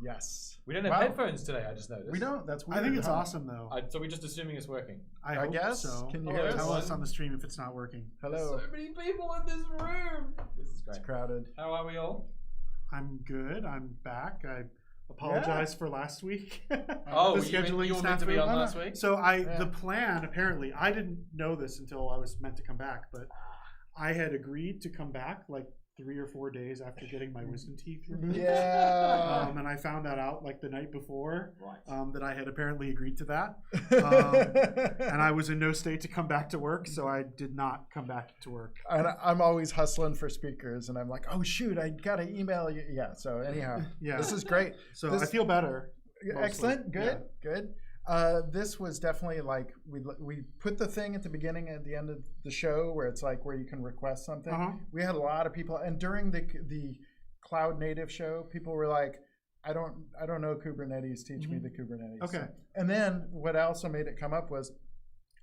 Yes. We don't have headphones today, I just noticed. We don't. That's weird. I think it's awesome, though. So we're just assuming it's working. I hope guess. so. Can you Hello, hear us? Tell us on the stream if it's not working. Hello. There's so many people in this room. This is great. It's crowded. How are we all? I'm good. I'm back. I apologize for last week. Oh, the you were meant to snafu. be on last week? So the plan, apparently, I didn't know this until I was meant to come back, but I had agreed to come back like 3 or 4 days after getting my wisdom teeth removed. Yeah. And I found that out like the night before, Right. that I had apparently agreed to that. And I was in no state to come back to work, so I did not come back to work. And I'm always hustling for speakers, and I'm like, oh shoot, I gotta email you. Yeah. So anyhow, this is great. So I feel better. Mostly. Excellent. Good. Good. This was definitely like we put the thing at the beginning and at the end of the show where it's like where you can request something. We had a lot of people, and during the cloud native show, people were like, I don't know Kubernetes. Teach me the Kubernetes. Okay. And then what also made it come up was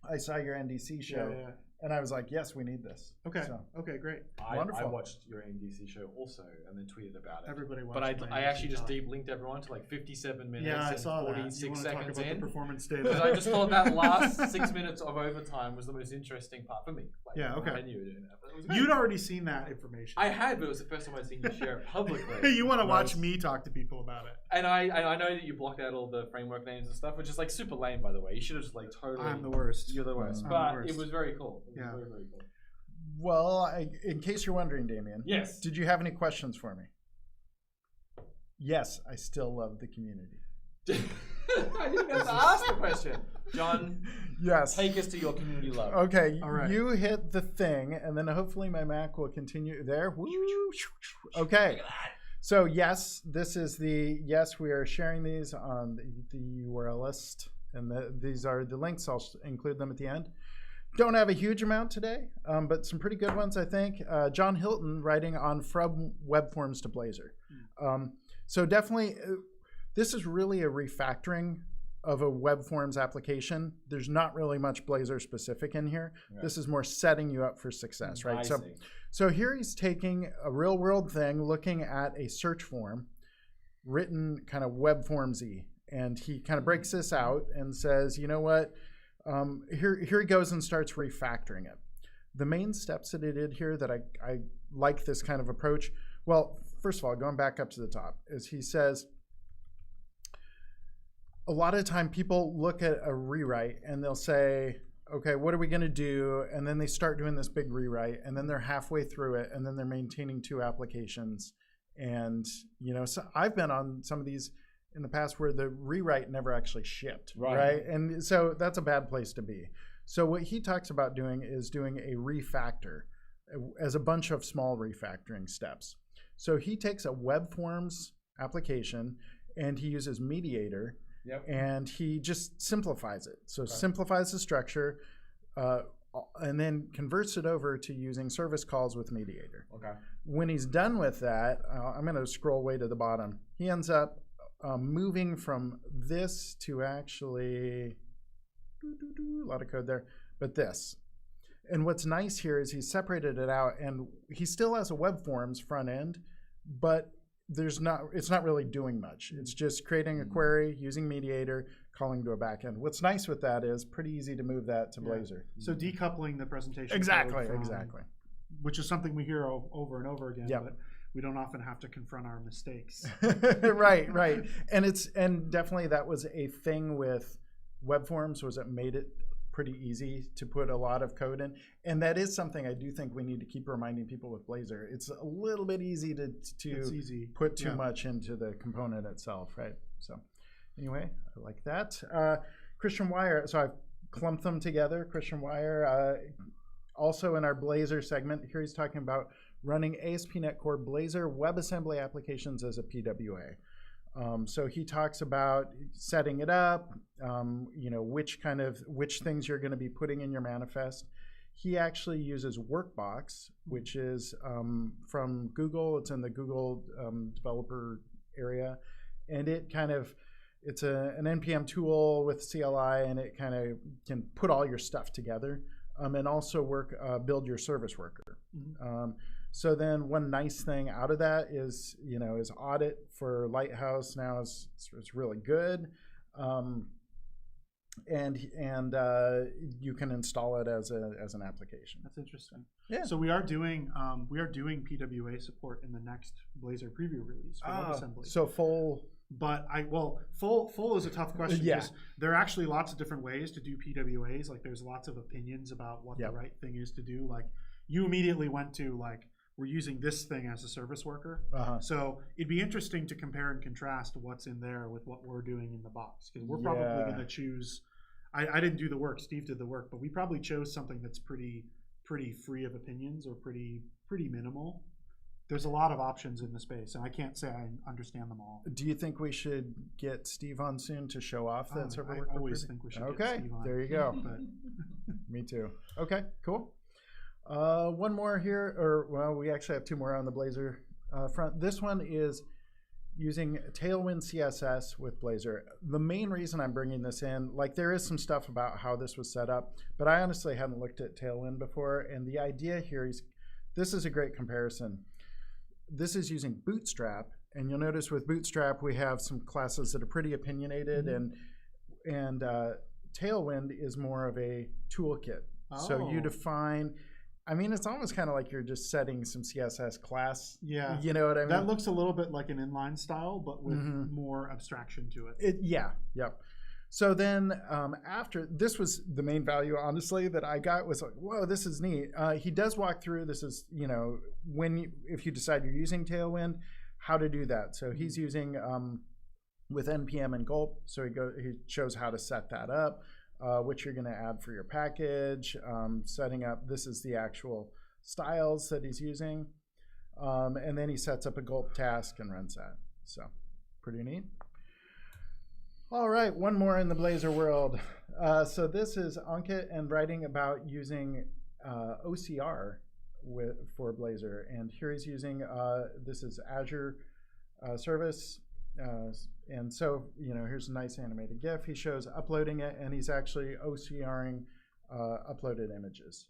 I saw your NDC show. Yeah. And I was like, yes, we need this. Okay. So. Okay, great. I watched your NDC show also and then tweeted about it. Everybody watched. But I actually just deep linked everyone to like 57 minutes I and saw 46 seconds in. The performance data. Because I just thought that last 6 minutes of overtime was the most interesting part for me. Like, okay. I knew you were doing that. But it was great. You'd already seen that information. I had, but it was the first time I'd seen you share it publicly. You want to watch me talk to people about it. And I know that you blocked out all the framework names and stuff, which is like super lame, by the way. You should have just like totally. I'm the worst. You're the worst. But it was very cool. It was very, very cool. Well, in case you're wondering, Damien. Yes. Did you have any questions for me? Yes, I still love the community. I didn't have to ask the question. John, yes. Take us to your community love. Okay, all right. You hit the thing, and then hopefully my Mac will continue there. Okay. So yes, this is we are sharing these on the URL list, and these are the links. I'll include them at the end. Don't have a huge amount today, but some pretty good ones, I think. John Hilton writing on from web forms to Blazor. So definitely, this is really a refactoring of a web forms application. There's not really much Blazor specific in here. Right. This is more setting you up for success, right? So here he's taking a real world thing, looking at a search form written kind of web forms-y. And he kind of breaks this out and says, you know what? Here he goes and starts refactoring it. The main steps that he did here that I like this kind of approach. Well, first of all, going back up to the top, is he says, a lot of the time people look at a rewrite and they'll say, okay, what are we going to do? And then they start doing this big rewrite, and then they're halfway through it, and then they're maintaining 2 applications. And, so I've been on some of these in the past where the rewrite never actually shipped, right? And so that's a bad place to be. So what he talks about doing is doing a refactor as a bunch of small refactoring steps. So he takes a web forms application and he uses Mediator, and he just simplifies it. So simplifies the structure and then converts it over to using service calls with Mediator. When he's done with that, I'm going to scroll way to the bottom. He ends up moving from this to actually, a lot of code there, but this. And what's nice here is he separated it out, and he still has a web forms front end, but it's not really doing much. It's just creating a query, using Mediator, calling to a backend. What's nice with that is pretty easy to move that to Blazor. So decoupling the presentation. Exactly. Which is something we hear over and over again. But we don't often have to confront our mistakes. Right. And definitely that was a thing with web forms, was it made it pretty easy to put a lot of code in. And that is something I do think we need to keep reminding people with Blazor. It's a little bit easy to put too much into the component itself, right? So anyway, I like that. Christian Wire, so I've clumped them together. Christian Wire, also in our Blazor segment, here he's talking about running ASP.NET Core Blazor WebAssembly applications as a PWA. So he talks about setting it up, which things you're going to be putting in your manifest. He actually uses Workbox, which is from Google. It's in the Google developer area, and it's an NPM tool with CLI, and it kind of can put all your stuff together, and also build your service worker. So then one nice thing out of that is, is audit for Lighthouse now is really good. And you can install it as an application. That's interesting. Yeah. So we are doing PWA support in the next Blazor preview release for WebAssembly. So full. But full is a tough question. Yeah. Because there are actually lots of different ways to do PWAs. Like there's lots of opinions about what the right thing is to do. Like you immediately went to like, we're using this thing as a service worker. So it'd be interesting to compare and contrast what's in there with what we're doing in the box. Because we're probably going to choose, I didn't do the work, Steve did the work, but we probably chose something that's pretty free of opinions or pretty minimal. There's a lot of options in the space, and I can't say I understand them all. Do you think we should get Steve on soon to show off that server work? I always think we should get Steve on. There you go. But Me too. Okay, cool. One more here, or well, we actually have two more on the Blazor front. This one is using Tailwind CSS with Blazor. The main reason I'm bringing this in, like there is some stuff about how this was set up, but I honestly hadn't looked at Tailwind before, and the idea here is, this is a great comparison. This is using Bootstrap, and you'll notice with Bootstrap we have some classes that are pretty opinionated, and Tailwind is more of a toolkit. So you define, I mean, it's almost kind of like you're just setting some CSS class. Yeah. You know what I mean? That looks a little bit like an inline style, but with more abstraction to it. Yep. So then after, this was the main value, honestly, that I got was like, whoa, this is neat. He does walk through, this is, if you decide you're using Tailwind, how to do that. So he's using with NPM and gulp. So he shows how to set that up, what you're going to add for your package, setting up, this is the actual styles that he's using. And then he sets up a gulp task and runs that. So pretty neat. All right, one more in the Blazor world. So this is Ankit and writing about using OCR for Blazor. And here he's using, this is Azure service. And so, here's a nice animated GIF. He shows uploading it, and he's actually OCRing uploaded images.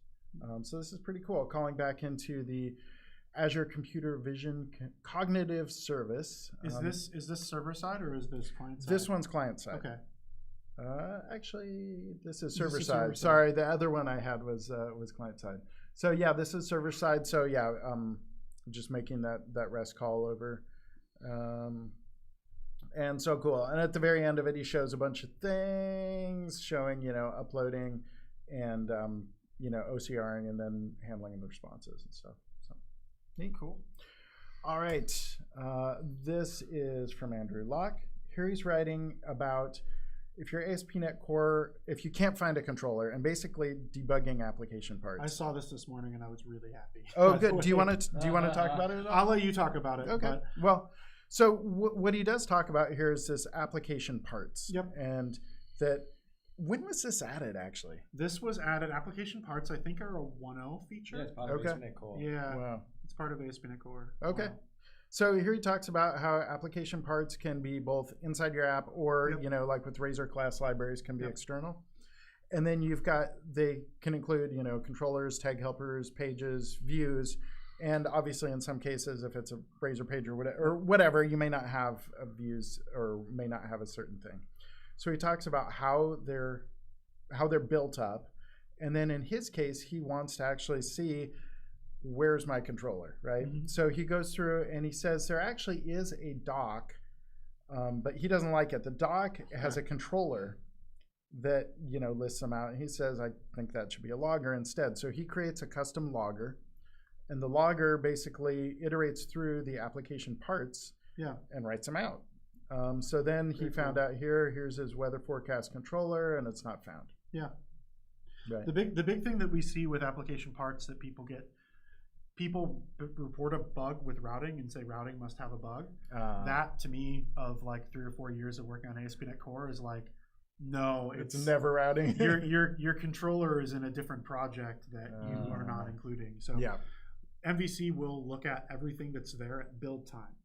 So this is pretty cool, calling back into the Azure Computer Vision Cognitive Service. Is this server side or is this client side? This one's client side. Okay. Actually, this is server side. Sorry, the other one I had was client side. So yeah, this is server side. So yeah, just making that REST call over. And so cool. And at the very end of it, he shows a bunch of things showing, uploading and, OCRing and then handling the responses and stuff. So neat, cool. All right. This is from Andrew Locke. Here he's writing about if your ASP.NET Core, if you can't find a controller, and basically debugging application parts. I saw this morning and I was really happy. Oh, good. Do you want to talk about it at all? I'll let you talk about it. Okay. Well, so what he does talk about here is this application parts. Yep. And that, when was this added actually? This was added, application parts I think are a 1.0 feature. Yeah, it's part of ASP.NET Core. Yeah. Wow. It's part of ASP.NET Core. Okay. Wow. So here he talks about how application parts can be both inside your app or, like with Razor class libraries can be external. And then they can include, controllers, tag helpers, pages, views. And obviously in some cases, if it's a Razor page or whatever, you may not have views or may not have a certain thing. So he talks about how they're built up. And then in his case, he wants to actually see, where's my controller, right? So he goes through and he says there actually is a doc, but he doesn't like it. The doc has a controller that lists them out. And he says, I think that should be a logger instead. So he creates a custom logger, and the logger basically iterates through the application parts and writes them out. So then he found out here's his weather forecast controller, and it's not found. Yeah. Right. The big thing that we see with application parts that people report a bug with routing and say routing must have a bug. That to me, of like 3 or 4 years of working on ASP.NET Core, is like, no, it's never routing. your controller is in a different project that you are not including. So MVC will look at everything that's there at build time.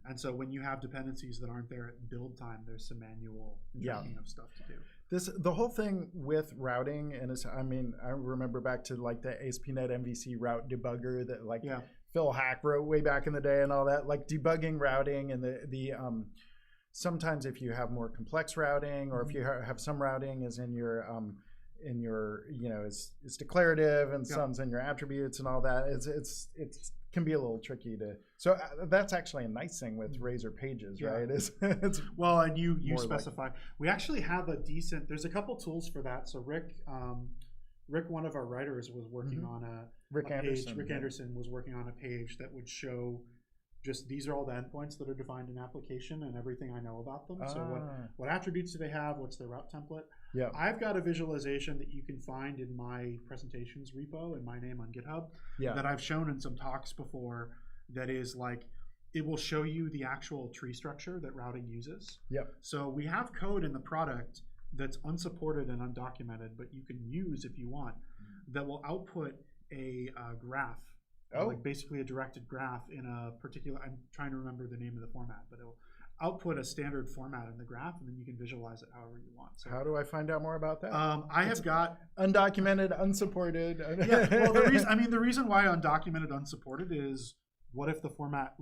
And so when you have dependencies that aren't there at build time, there's some manual checking of stuff to do. The whole thing with routing, and I remember back to like the ASP.NET MVC route debugger that Phil Hack wrote way back in the day and all that, like debugging routing and the sometimes if you have more complex routing, or if you have some routing is in your it's declarative and some's in your attributes and all that, it's can be a little tricky to. So that's actually a nice thing with Razor Pages, right? It's well, and you specify. We actually have a decent. There's a couple tools for that. So Rick, one of our writers, was working on a page. Rick Anderson was working on a page that would show just these are all the endpoints that are defined in application and everything I know about them. So what attributes do they have? What's their route template? Yeah. I've got a visualization that you can find in my presentations repo and my name on GitHub that I've shown in some talks before. That is like, it will show you the actual tree structure that routing uses. Yep. So we have code in the product that's unsupported and undocumented, but you can use if you want, that will output a graph. Like basically a directed graph in a particular, I'm trying to remember the name of the format, but it'll output a standard format in the graph, and then you can visualize it however you want. So, how do I find out more about that? Have got undocumented, unsupported. Well, the reason why undocumented, unsupported is what if the format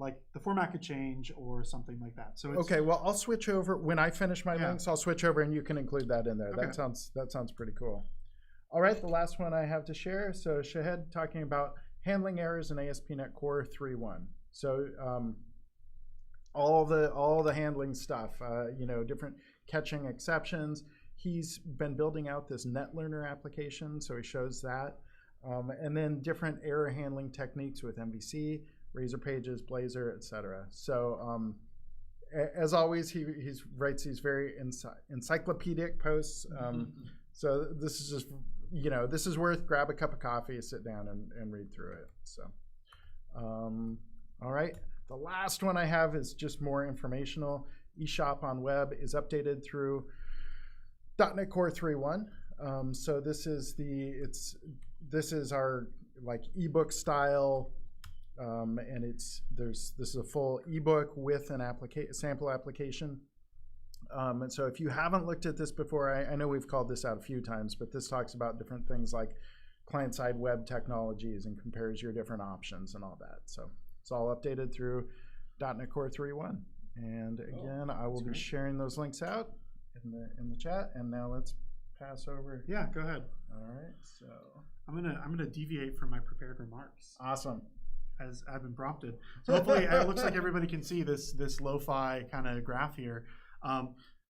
could change or something like that. So it's, well, I'll switch over when I finish my links. I'll switch over, and you can include that in there. That sounds pretty cool. All right, the last one I have to share. So Shahed talking about handling errors in ASP.NET Core 3.1. So all the handling stuff, different catching exceptions. He's been building out this NetLearner application, so he shows that. And then different error handling techniques with MVC, Razor Pages, Blazor, etc. So as always, he writes these very encyclopedic posts. So this is just, this is worth grab a cup of coffee, sit down and read through it. So, all right. The last one I have is just more informational. eShop on web is updated through .NET Core 3.1. So this is our like ebook style, and this is a full ebook with an sample application. And so if you haven't looked at this before, I know we've called this out a few times, but this talks about different things like client-side web technologies and compares your different options and all that. So it's all updated through .NET Core 3.1. And again, I will be sharing those links out in the chat. And now let's pass over. Yeah, go ahead. All right. So I'm gonna deviate from my prepared remarks. Awesome. As I've been prompted. So hopefully it looks like everybody can see this lo-fi kind of graph here.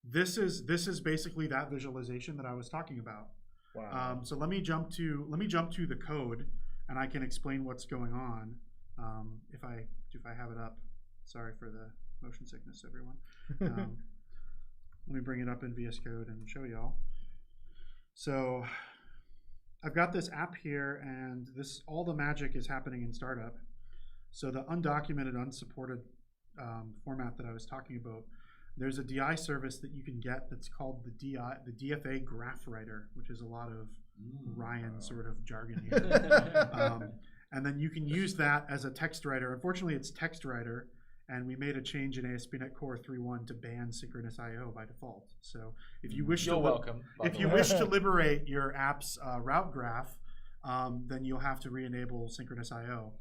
This is basically that visualization that I was talking about. Wow. So let me jump to the code, and I can explain what's going on. If I have it up. Sorry for the motion sickness, everyone. Let me bring it up in VS Code and show y'all. So I've got this app here, and all the magic is happening in Startup. So the undocumented, unsupported format that I was talking about, there's a DI service that you can get that's called the DFA Graph Writer, which is a lot of Ryan sort of jargon here. And then you can use that as a text writer. Unfortunately, it's text writer, and we made a change in ASP.NET Core 3.1 to ban synchronous I/O by default. So if you wish wish to liberate your app's route graph, then you'll have to re-enable synchronous I/O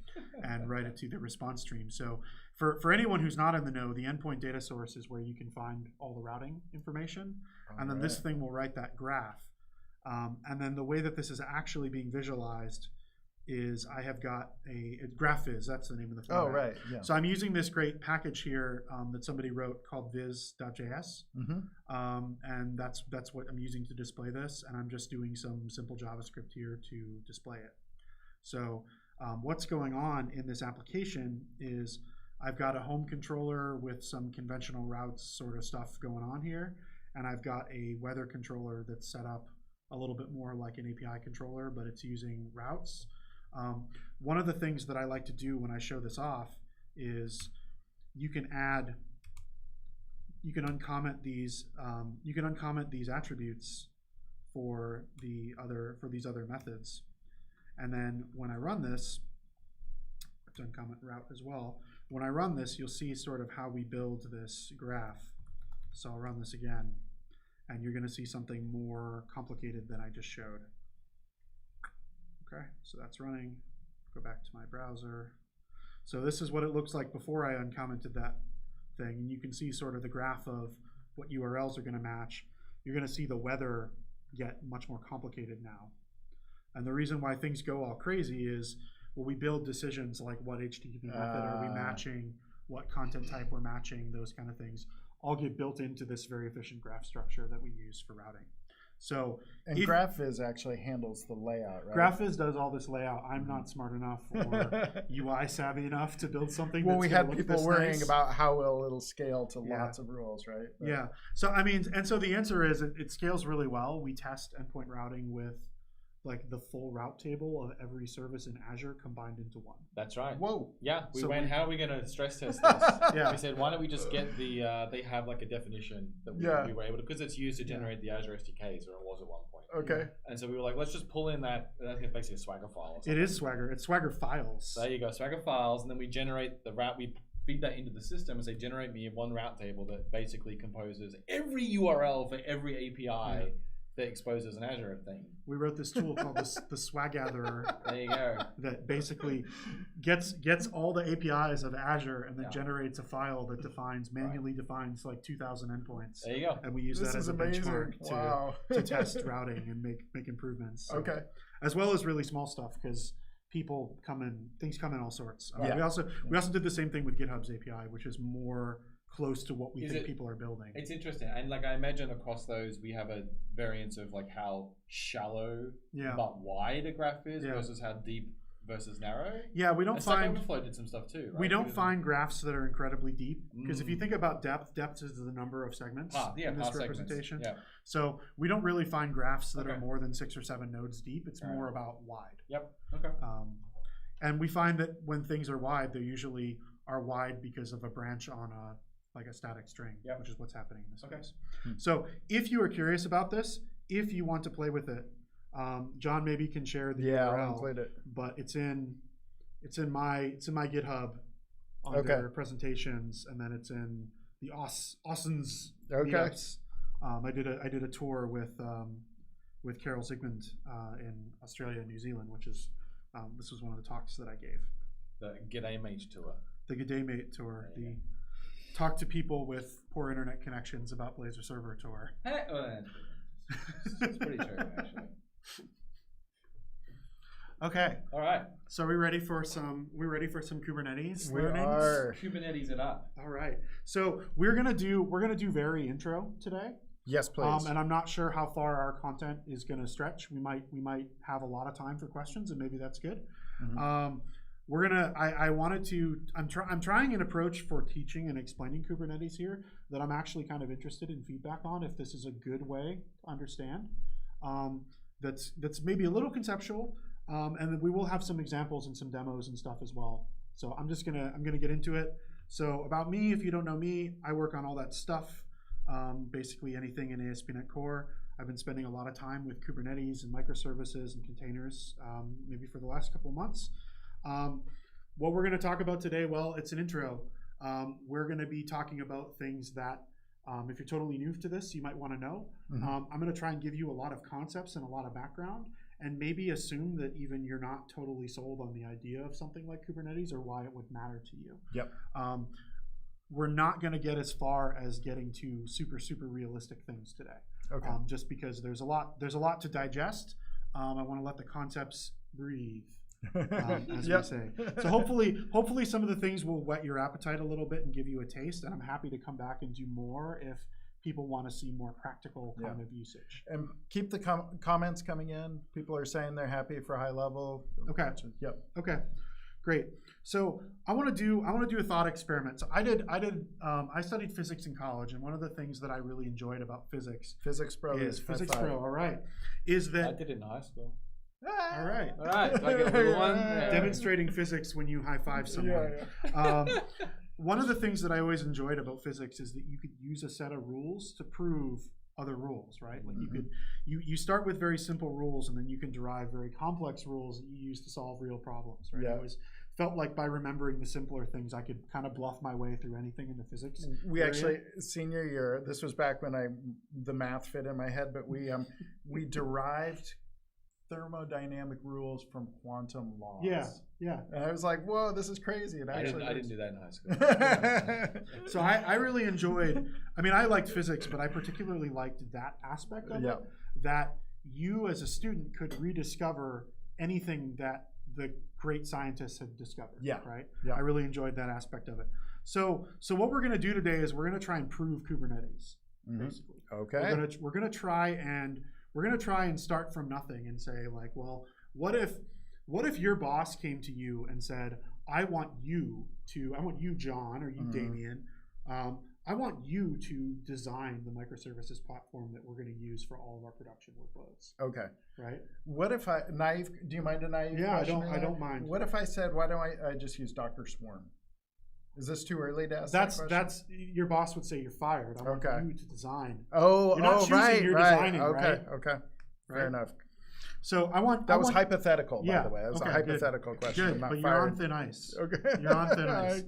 and write it to the response stream. So for anyone who's not in the know, the endpoint data source is where you can find all the routing information, and then this thing will write that graph. And then the way that this is actually being visualized is I have got a GraphViz, that's the name of the format. Oh, right. Yeah. So I'm using this great package here that somebody wrote called viz.js. And that's what I'm using to display this. And I'm just doing some simple JavaScript here to display it. So what's going on in this application is I've got a home controller with some conventional routes sort of stuff going on here. And I've got a weather controller that's set up a little bit more like an API controller, but it's using routes. One of the things that I like to do when I show this off is you can uncomment these attributes for these other methods, and then when I run this, to uncomment route as well. When I run this, you'll see sort of how we build this graph. So I'll run this again, and you're going to see something more complicated than I just showed. Okay, so that's running. Go back to my browser. So this is what it looks like before I uncommented that thing. And you can see sort of the graph of what URLs are going to match. You're going to see the weather get much more complicated now. And the reason why things go all crazy is, well, we build decisions like what HTTP method are we matching, what content type we're matching, those kind of things all get built into this very efficient graph structure that we use for routing. So, and GraphViz actually handles the layout, right? GraphViz does all this layout. I'm not smart enough or UI savvy enough to build something. Well, that's we gonna had look people this worrying nice. about how well it'll scale to lots of rules, right? But Yeah. So I mean, and so the answer is it scales really well. We test endpoint routing with like the full route table of every service in Azure combined into one. That's right. Whoa. Yeah, we So went, we- how are we going to stress test this? Yeah. We said, why don't we just get the, they have like a definition that we were able to, because it's used to generate the Azure SDKs, or it was at one point. Okay. And so we were like, let's just pull in that, that's basically a Swagger file. Or It is Swagger. It's Swagger files. So there you go, Swagger files, and then we generate the route, we feed that into the system and say, generate me one route table that basically composes every URL for every API that exposes an Azure thing. We wrote this tool called the Swag Gatherer There you go. that basically gets all the APIs of Azure and then generates a file that manually defines like 2,000 endpoints. There you go. And we use This that is as a amazing. benchmark Wow. to test routing and make improvements. So, Okay. as well as really small stuff, because things come in all sorts. Yeah. We also did the same thing with GitHub's API, which is more close to what we think people are building. It's interesting, and like I imagine across those we have a variance of like how shallow but wide a graph is versus how deep versus narrow. Yeah, we don't and find Stack Overflow did some stuff too. Right? We don't find graphs that are incredibly deep, because if you think about depth is the number of segments in this representation. Yeah. So we don't really find graphs that are more than 6 or 7 nodes deep. It's more about wide. Yep. Okay. And we find that when things are wide, they usually are wide because of a branch on a static string, which is what's happening in this case. So if you are curious about this, if you want to play with it, John maybe can share the URL. I'll include it. But it's in my GitHub under presentations, and then it's in the Austin's meetups. I did a tour with Carol Zygmunt in Australia and New Zealand, which is this was one of the talks that I gave. The G'day Mate tour. The G'day Mate tour. The talk to people with poor internet connections about Blazor server tour. It's pretty true, actually. Okay. All right. So are we ready for some Kubernetes We learnings? are. Kubernetes it up. All right. So we're gonna do very intro today. Yes, please. And I'm not sure how far our content is gonna stretch. We might have a lot of time for questions, and maybe that's good. Mm-hmm. I'm trying an approach for teaching and explaining Kubernetes here that I'm actually kind of interested in feedback on, if this is a good way to understand. That's maybe a little conceptual, and then we will have some examples and some demos and stuff as well. So I'm gonna get into it. So about me, if you don't know me, I work on all that stuff, basically anything in ASP.NET Core. I've been spending a lot of time with Kubernetes and microservices and containers, maybe for the last couple months. What we're going to talk about today, well, it's an intro. We're going to be talking about things that, if you're totally new to this, you might want to know. I'm going to try and give you a lot of concepts and a lot of background, and maybe assume that even you're not totally sold on the idea of something like Kubernetes or why it would matter to you. Yep. We're not going to get as far as getting to super realistic things today. Okay. Just because there's a lot to digest. I want to let the concepts breathe. As we say. So hopefully some of the things will whet your appetite a little bit and give you a taste, and I'm happy to come back and do more if people want to see more practical kind of usage. And keep the comments coming in. People are saying they're happy for high level. Okay. Yep. Okay. Great. So I want to do a thought experiment. So I studied physics in college, and one of the things that I really enjoyed about physics Pro is physics pro. All right. Is that I did it in high school. all right? All right. Do I get a little one? Yeah. Demonstrating physics when you high five someone. Yeah. One of the things that I always enjoyed about physics is that you could use a set of rules to prove other rules, right? Like you start with very simple rules, and then you can derive very complex rules that you use to solve real problems, right? Yeah. I always felt like by remembering the simpler things, I could kind of bluff my way through anything in the physics. We actually, senior year, this was back when the math fit in my head, but we derived thermodynamic rules from quantum laws. Yeah. And I was like, whoa, this is crazy. And I actually, didn't do that in high school. So I really enjoyed, I mean, I liked physics, but I particularly liked that aspect of it, that you as a student could rediscover anything that the great scientists had discovered. Yeah. Right? Yeah. I really enjoyed that aspect of it. So what we're going to do today is we're going to try and prove Kubernetes, basically. Okay. We're going to try and start from nothing and say, like, well, what if your boss came to you and said, I want you, John, or you, Damien, I want you to design the microservices platform that we're going to use for all of our production workloads. Okay. Right? What if do you mind a naive question? I don't mind. What if I said, why don't I just use Docker Swarm? Is this too early to ask that question? That's your boss would say you're fired. I want you to design. Oh, you're not choosing, right, you're right. designing, okay, right? okay. Fair enough. So That was hypothetical, by the way. That was a good. hypothetical question. Good, I'm not but fired. you're on thin ice. Okay. You're on thin ice.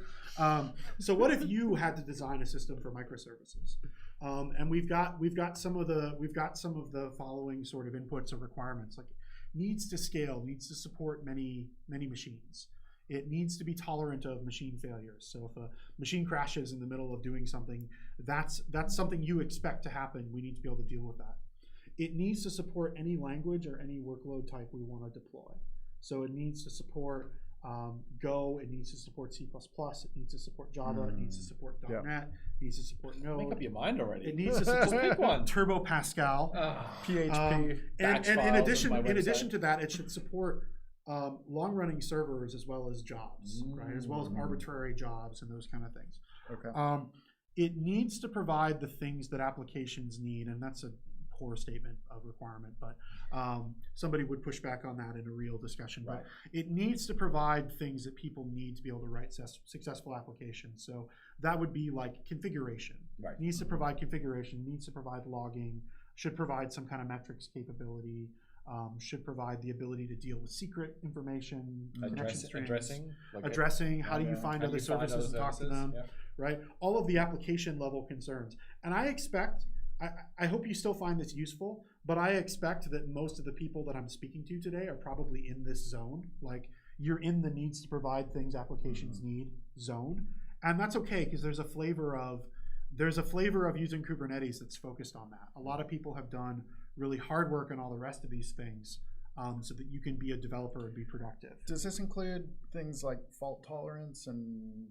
So what if you had to design a system for microservices? And we've got some of the following sort of inputs or requirements, like needs to scale, needs to support many machines. It needs to be tolerant of machine failures. So if a machine crashes in the middle of doing something, that's something you expect to happen. We need to be able to deal with that. It needs to support any language or any workload type we want to deploy. So it needs to support Go, it needs to support C++, it needs to support Java, it needs to support .NET, it needs to support Node. Make up your mind already. It needs to support Turbo Pascal, PHP. And in addition to that, it should support long-running servers as well as jobs, right? As well as arbitrary jobs and those kind of things. Okay. It needs to provide the things that applications need, and that's a poor statement of requirement, but somebody would push back on that in a real discussion. Right. But it needs to provide things that people need to be able to write successful applications. So that would be like configuration. Right. It needs to provide configuration, needs to provide logging, should provide some kind of metrics capability, should provide the ability to deal with secret information, addressing, how do you find other services and talk to them, right? All of the application level concerns. And I hope you still find this useful, but I expect that most of the people that I'm speaking to today are probably in this zone. Like, you're in the needs to provide things applications need zone. And that's okay, because there's a flavor of using Kubernetes that's focused on that. A lot of people have done really hard work on all the rest of these things so that you can be a developer and be productive. Does this include things like fault tolerance and...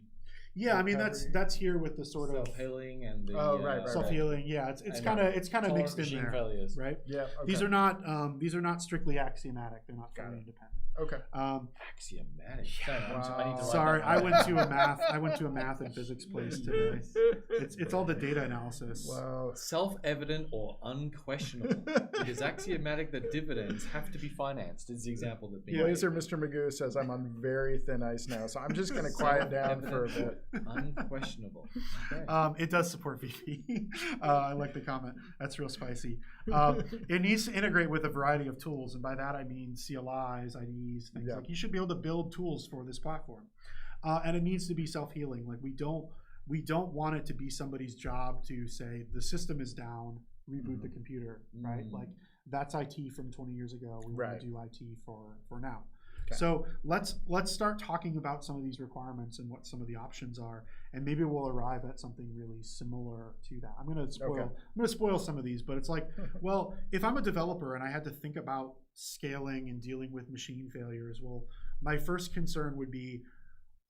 Yeah, I mean that's here with the sort of self-healing and the self-healing. Yeah, it's kind of mixed in there, failures. right? Yeah. Okay. These are not strictly axiomatic. They're not fully independent. Okay. Axiomatic. Wow. Sorry, I went to a math and physics place today. It's all the data analysis. Wow. Self-evident or unquestionable. It is axiomatic that dividends have to be financed. Is the example that being Blazor Mr. Magoo says I'm on very thin ice now, so I'm just going to quiet down for a bit. Unquestionable. Okay. It does support VP. I like the comment. That's real spicy. It needs to integrate with a variety of tools, and by that I mean CLIs, IDEs, things like you should be able to build tools for this platform, and it needs to be self-healing. Like we don't want it to be somebody's job to say the system is down, reboot the computer, right? Like that's IT from 20 years ago. We want to do IT for now. Okay. So let's start talking about some of these requirements and what some of the options are, and maybe we'll arrive at something really similar to that. I'm going to spoil some of these, but it's like, well, if I'm a developer and I had to think about scaling and dealing with machine failures, well, my first concern would be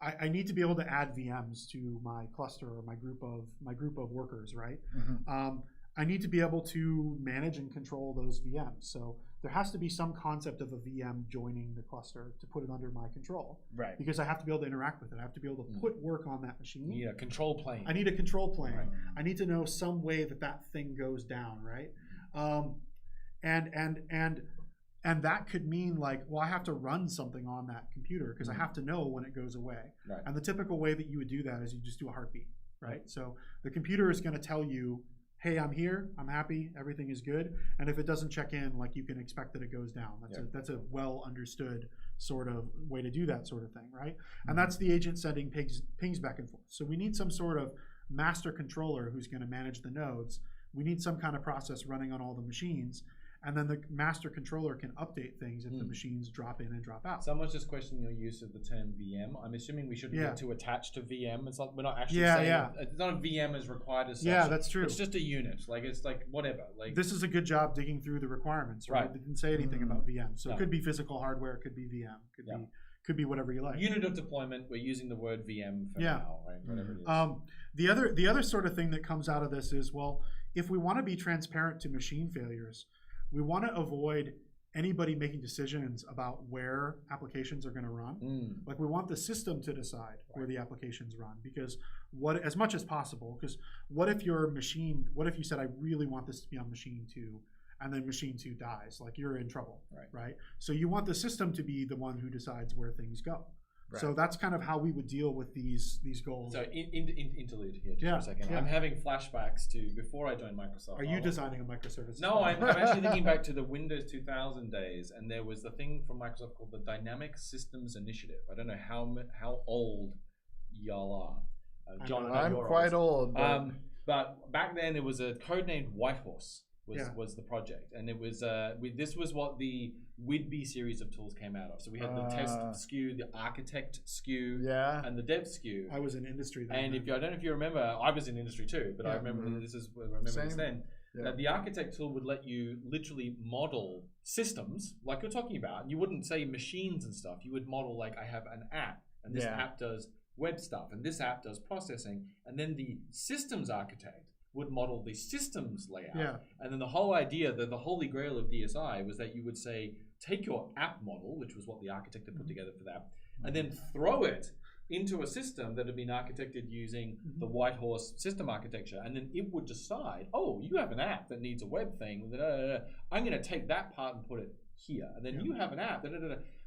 I need to be able to add VMs to my cluster or my group of workers, right? I need to be able to manage and control those VMs. So there has to be some concept of a VM joining the cluster to put it under my control. Right. Because I have to be able to interact with it. I have to be able to put work on that machine. You need a control plane. I need a control plane. Right. I need to know some way that thing goes down, right? And that could mean like, well, I have to run something on that computer because I have to know when it goes away. Right. And the typical way that you would do that is you just do a heartbeat, right? So the computer is going to tell you, hey, I'm here, I'm happy, everything is good. And if it doesn't check in, like you can expect that it goes down. That's a well understood sort of way to do that sort of thing, right? And that's the agent sending pings back and forth. So we need some sort of master controller who's going to manage the nodes. We need some kind of process running on all the machines. and then the master controller can update things if the machines drop in and drop out. Someone's just questioning your use of the term VM. I'm assuming we shouldn't get too attached to VM. It's not, we're not actually saying it's not a VM as required as such. Yeah, that's true. It's just a unit. Like it's like whatever. Like this is a good job digging through the requirements. Right? It didn't say anything about VM, so it could be physical hardware, it could be VM, could be whatever you like. Unit of deployment. We're using the word VM for now, right? Whatever it is. The other sort of thing that comes out of this is, well, if we want to be transparent to machine failures, we want to avoid anybody making decisions about where applications are going to run. Like we want the system to decide where the applications run, because as much as possible, because what if you said, I really want this to be on machine 2, and then machine 2 dies, like you're in trouble, right? So you want the system to be the one who decides where things go. Right. So that's kind of how we would deal with these goals. So interlude here just for a second. I'm having flashbacks to before I joined Microsoft. Are you designing a microservice? No, I'm actually thinking back to the Windows 2000 days, and there was the thing from Microsoft called the Dynamic Systems Initiative. I don't know how old y'all are. John, I'm quite old. But back then there was a code named Whitehorse. Was the project, and it was this was what the Whidbey series of tools came out of. So we had the test SKU, the architect SKU, and the dev SKU. I was in industry then. And I don't know if you remember, I was in industry too, but I remember this then. That the architect tool would let you literally model systems like you're talking about. And you wouldn't say machines and stuff. You would model like I have an app, and this app does web stuff, and this app does processing, and then the systems architect would model the systems layout. And then the whole idea, the holy grail of DSI was that you would say, take your app model, which was what the architect had put together for that, and then throw it into a system that had been architected using the Whitehorse system architecture. And then it would decide, oh, you have an app that needs a web thing. I'm going to take that part and put it here. And then you have an app.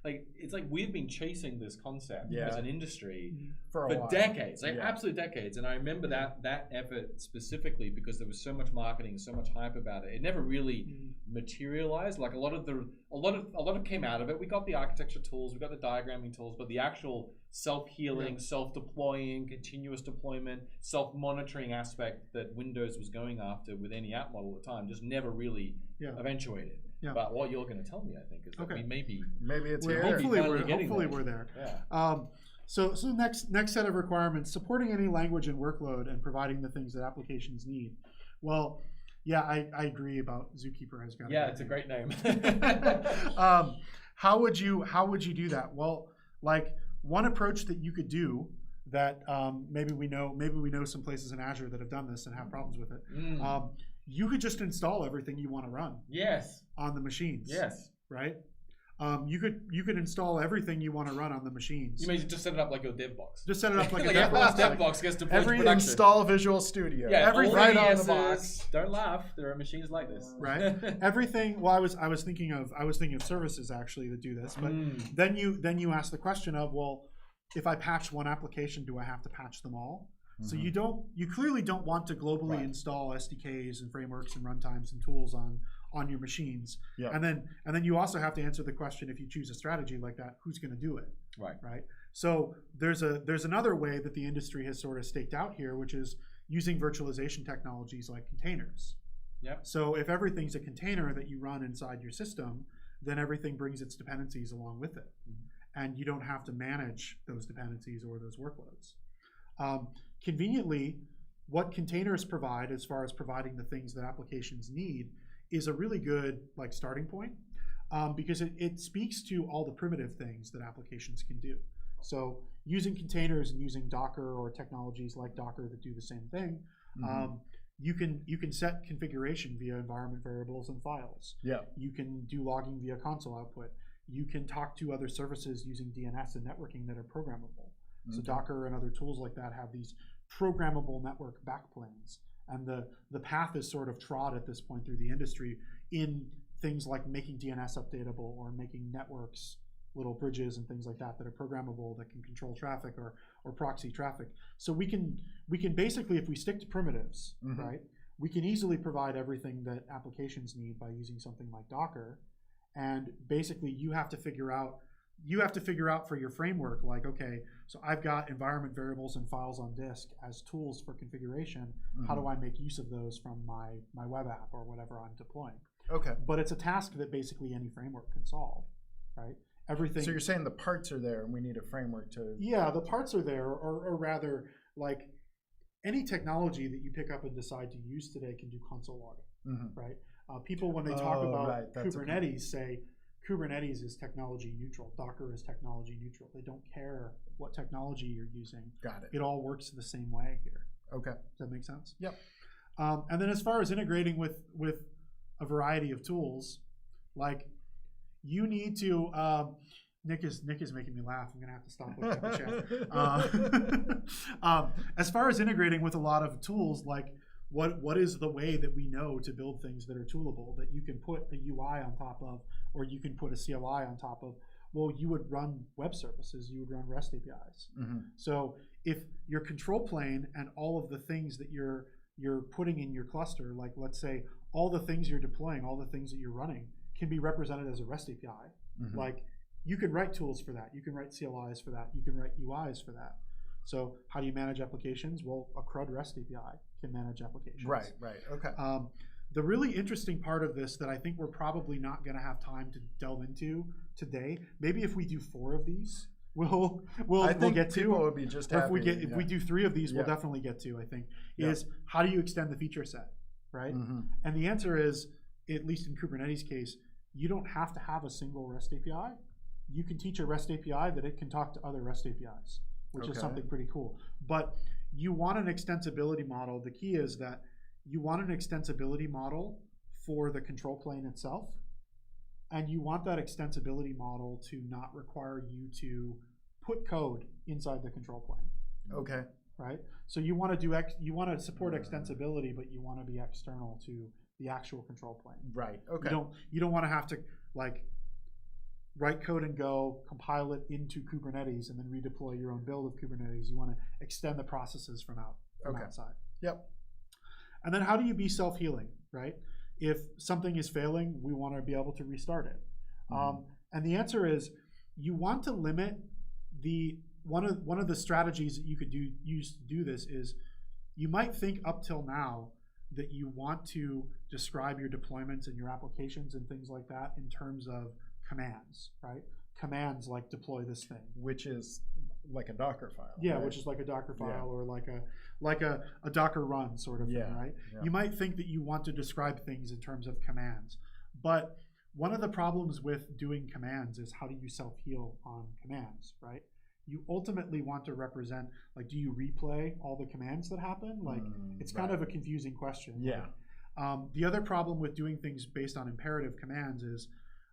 Like it's like we've been chasing this concept as an industry for decades, like absolute decades. And I remember that effort specifically because there was so much marketing, so much hype about it. It never really materialized. Like a lot of came out of it. We got the architecture tools, we got the diagramming tools, but the actual self-healing, self-deploying, continuous deployment, self-monitoring aspect that Windows was going after with any app model at the time just never really eventuated. But what you're going to tell me, I think, is that we maybe it's here. Hopefully we're there. So next set of requirements: supporting any language and workload, and providing the things that applications need. Well, I agree about Zookeeper has got. Yeah, it's a great name. How would you do that? Well, like one approach that you could do that maybe we know some places in Azure that have done this and have problems with it. You could just install everything you want to run. On the machines. Right? You could install everything you want to run on the machines. You may just set it up like your dev box. Just set it up like a dev box. Dev box gets deployed to production. Install Visual Studio. Everything right on the box. Don't laugh. There are machines like this. Right. Everything. Well, I was thinking of services actually that do this, but then you ask the question of, well, if I patch one application, do I have to patch them all? So you clearly don't want to globally install SDKs and frameworks and runtimes and tools on your machines. And then you also have to answer the question, if you choose a strategy like that, who's going to do it? Right. So there's another way that the industry has sort of staked out here, which is using virtualization technologies like containers. So if everything's a container that you run inside your system, then everything brings its dependencies along with it. And you don't have to manage those dependencies or those workloads. Conveniently, what containers provide as far as providing the things that applications need is a really good starting point because it speaks to all the primitive things that applications can do. So using containers and using Docker or technologies like Docker that do the same thing, you can set configuration via environment variables and files. You can do logging via console output. You can talk to other services using DNS and networking that are programmable. So Docker and other tools like that have these programmable network backplanes. And the path is sort of trod at this point through the industry in things like making DNS updatable or making networks, little bridges and things like that that are programmable that can control traffic or proxy traffic. So we can basically, if we stick to primitives, right, we can easily provide everything that applications need by using something like Docker. And basically you have to figure out for your framework, like, okay, so I've got environment variables and files on disk as tools for configuration. How do I make use of those from my web app or whatever I'm deploying? Okay. But it's a task that basically any framework can solve, right? Everything. So you're saying the parts are there and we need a framework to... Yeah, the parts are there, or rather, like any technology that you pick up and decide to use today can do console logging, right? People, when they talk about Kubernetes, say Kubernetes is technology neutral, Docker is technology neutral. They don't care what technology you're using. Got it. It all works the same way here. Okay. Does that make sense? Yep. And then as far as integrating with a variety of tools, like you need to, Nick is making me laugh. I'm gonna have to stop looking at the chat. As far as integrating with a lot of tools, like what is the way that we know to build things that are toolable, that you can put a UI on top of, or you can put a CLI on top of? Well, you would run web services, you would run REST APIs. So if your control plane and all of the things that you're putting in your cluster, like let's say all the things you're deploying, all the things that you're running can be represented as a REST API. Like you can write tools for that. You can write CLIs for that. You can write UIs for that. So how do you manage applications? Well, a CRUD REST API can manage applications. Right, okay. The really interesting part of this that I think we're probably not going to have time to delve into today, maybe if we do 4 of these, we'll get to. People would be just happy. If we do 3 of these, we'll definitely get to, I think, is how do you extend the feature set, right? And the answer is, at least in Kubernetes case, you don't have to have a single REST API. You can teach a REST API that it can talk to other REST APIs, which is something pretty cool. But you want an extensibility model. The key is that you want an extensibility model for the control plane itself, and you want that extensibility model to not require you to put code inside the control plane. Okay. Right? So you want to support extensibility, but you want to be external to the actual control plane. Right. Okay. You don't want to have to like write code and go, compile it into Kubernetes, and then redeploy your own build of Kubernetes. You want to extend the processes from outside. Yep. And then how do you be self-healing, right? If something is failing, we want to be able to restart it. And the answer is you want to limit one of the strategies that you could use to do this is you might think up till now that you want to describe your deployments and your applications and things like that in terms of commands, right? Commands like deploy this thing, which is like a Docker file. Yeah, right? which is like a Docker file or like a Docker run sort of thing, right? Yeah. You might think that you want to describe things in terms of commands, but one of the problems with doing commands is how do you self-heal on commands, right? You ultimately want to represent, like, do you replay all the commands that happen? Like, it's kind of a confusing question. Yeah. The other problem with doing things based on imperative commands is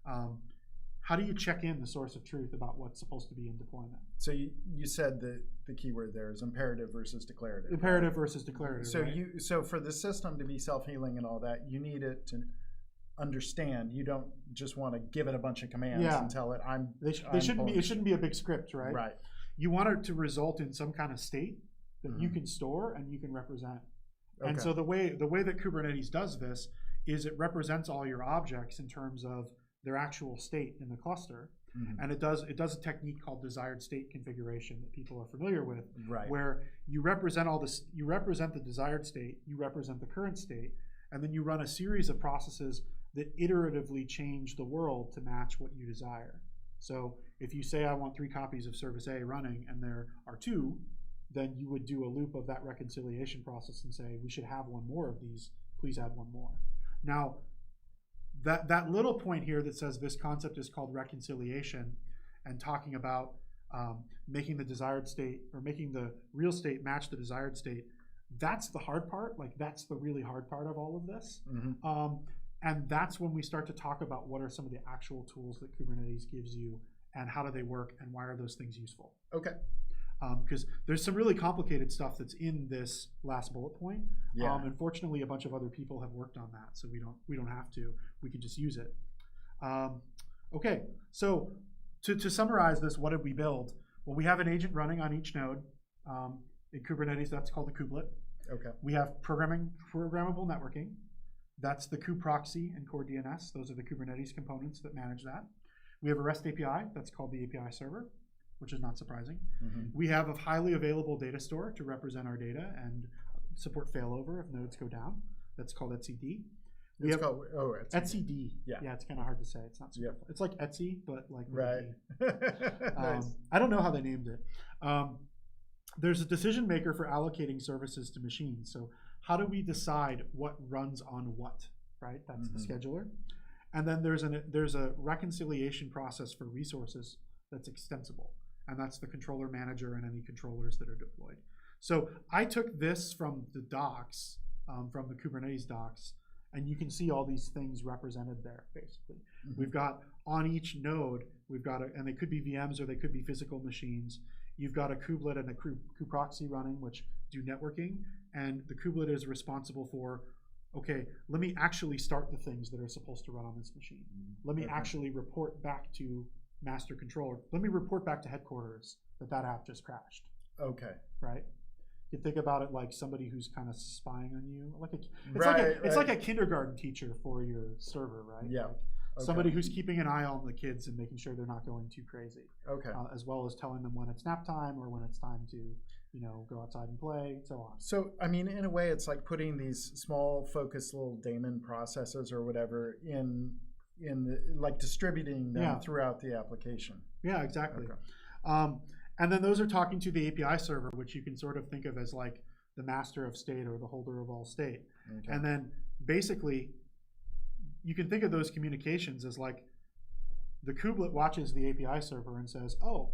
how do you check in the source of truth about what's supposed to be in deployment? So you said that the keyword there is imperative versus declarative. Imperative versus declarative. So right? so for the system to be self-healing and all that, you need it to understand. You don't just want to give it a bunch of commands and tell it it shouldn't be a big script, right? Right. You want it to result in some kind of state that you can store and you can represent. Okay. And so the way that Kubernetes does this is it represents all your objects in terms of their actual state in the cluster. And it does a technique called desired state configuration that people are familiar with, right? Where you represent you represent the desired state, you represent the current state, and then you run a series of processes that iteratively change the world to match what you desire. So if you say I want 3 copies of service A running and there are 2, then you would do a loop of that reconciliation process and say we should have 1 more of these, please add 1 more. Now that little point here that says this concept is called reconciliation and talking about making the desired state or making the real state match the desired state, that's the hard part. Like that's the really hard part of all of this. And that's when we start to talk about what are some of the actual tools that Kubernetes gives you and how do they work and why are those things useful. Okay. Because there's some really complicated stuff that's in this last bullet point. Yeah. Unfortunately, a bunch of other people have worked on that, so we don't have to. We can just use it. Okay, so to summarize this, what did we build? Well, we have an agent running on each node. In Kubernetes, that's called the kubelet. Okay. We have programmable networking. That's the kuproxy and core DNS. Those are the Kubernetes components that manage that. We have a REST API. That's called the API server, which is not surprising. We have a highly available data store to represent our data and support failover if nodes go down. That's called etcd. It's called etcd. Yeah, it's kind of hard to say. It's not super. It's like Etsy, but like right. Nice. I don't know how they named it. There's a decision maker for allocating services to machines. So how do we decide what runs on what? Right. That's the scheduler. And then there's a reconciliation process for resources that's extensible, and that's the controller manager and any controllers that are deployed. So I took this from the docs, from the Kubernetes docs, and you can see all these things represented there, basically. We've got on each node, and they could be VMs or they could be physical machines. You've got a kubelet and a kuproxy running, which do networking, and the kubelet is responsible for, okay, let me actually start the things that are supposed to run on this machine. Let me actually report back to master controller. Let me report back to headquarters that app just crashed. Okay. Right? You think about it like somebody who's kind of spying on you. It's like a kindergarten teacher for your server, right? Yeah. Like somebody who's keeping an eye on the kids and making sure they're not going too crazy. Okay. As well as telling them when it's nap time or when it's time to, go outside and play, and so on. So, I mean, in a way, it's like putting these small, focused little daemon processes or whatever like distributing them throughout the application. Yeah, exactly. Okay. And then those are talking to the API server, which you can sort of think of as like the master of state or the holder of all state. Okay. And then basically, you can think of those communications as like the kubelet watches the API server and says, oh,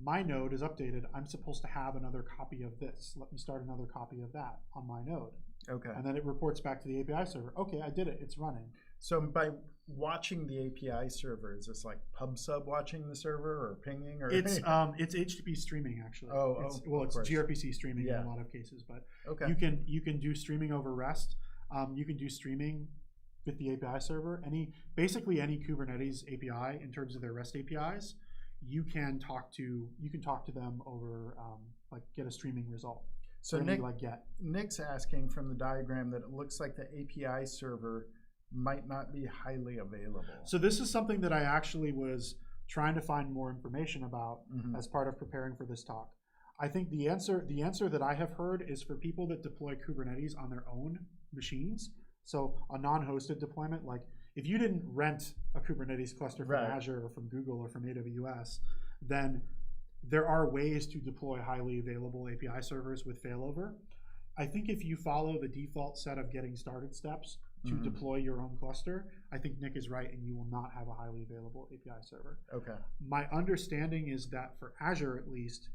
my node is updated. I'm supposed to have another copy of this. Let me start another copy of that on my node. Okay. And then it reports back to the API server. Okay, I did it. It's running. So by watching the API server, is this like PubSub watching the server or pinging? Or it's HTTP streaming actually. It's gRPC streaming in a lot of cases, but you can do streaming over REST. You can do streaming with the API server. Basically any Kubernetes API in terms of their REST APIs, you can talk to them over get a streaming result. So Nick's asking from the diagram that it looks like the API server might not be highly available. So this is something that I actually was trying to find more information about as part of preparing for this talk. I think the answer that I have heard is for people that deploy Kubernetes on their own machines. So a non-hosted deployment, like if you didn't rent a Kubernetes cluster from Azure or from Google or from AWS, then there are ways to deploy highly available API servers with failover. I think if you follow the default set of getting started steps to deploy your own cluster, I think Nick is right and you will not have a highly available API server. Okay. My understanding is that for Azure at least,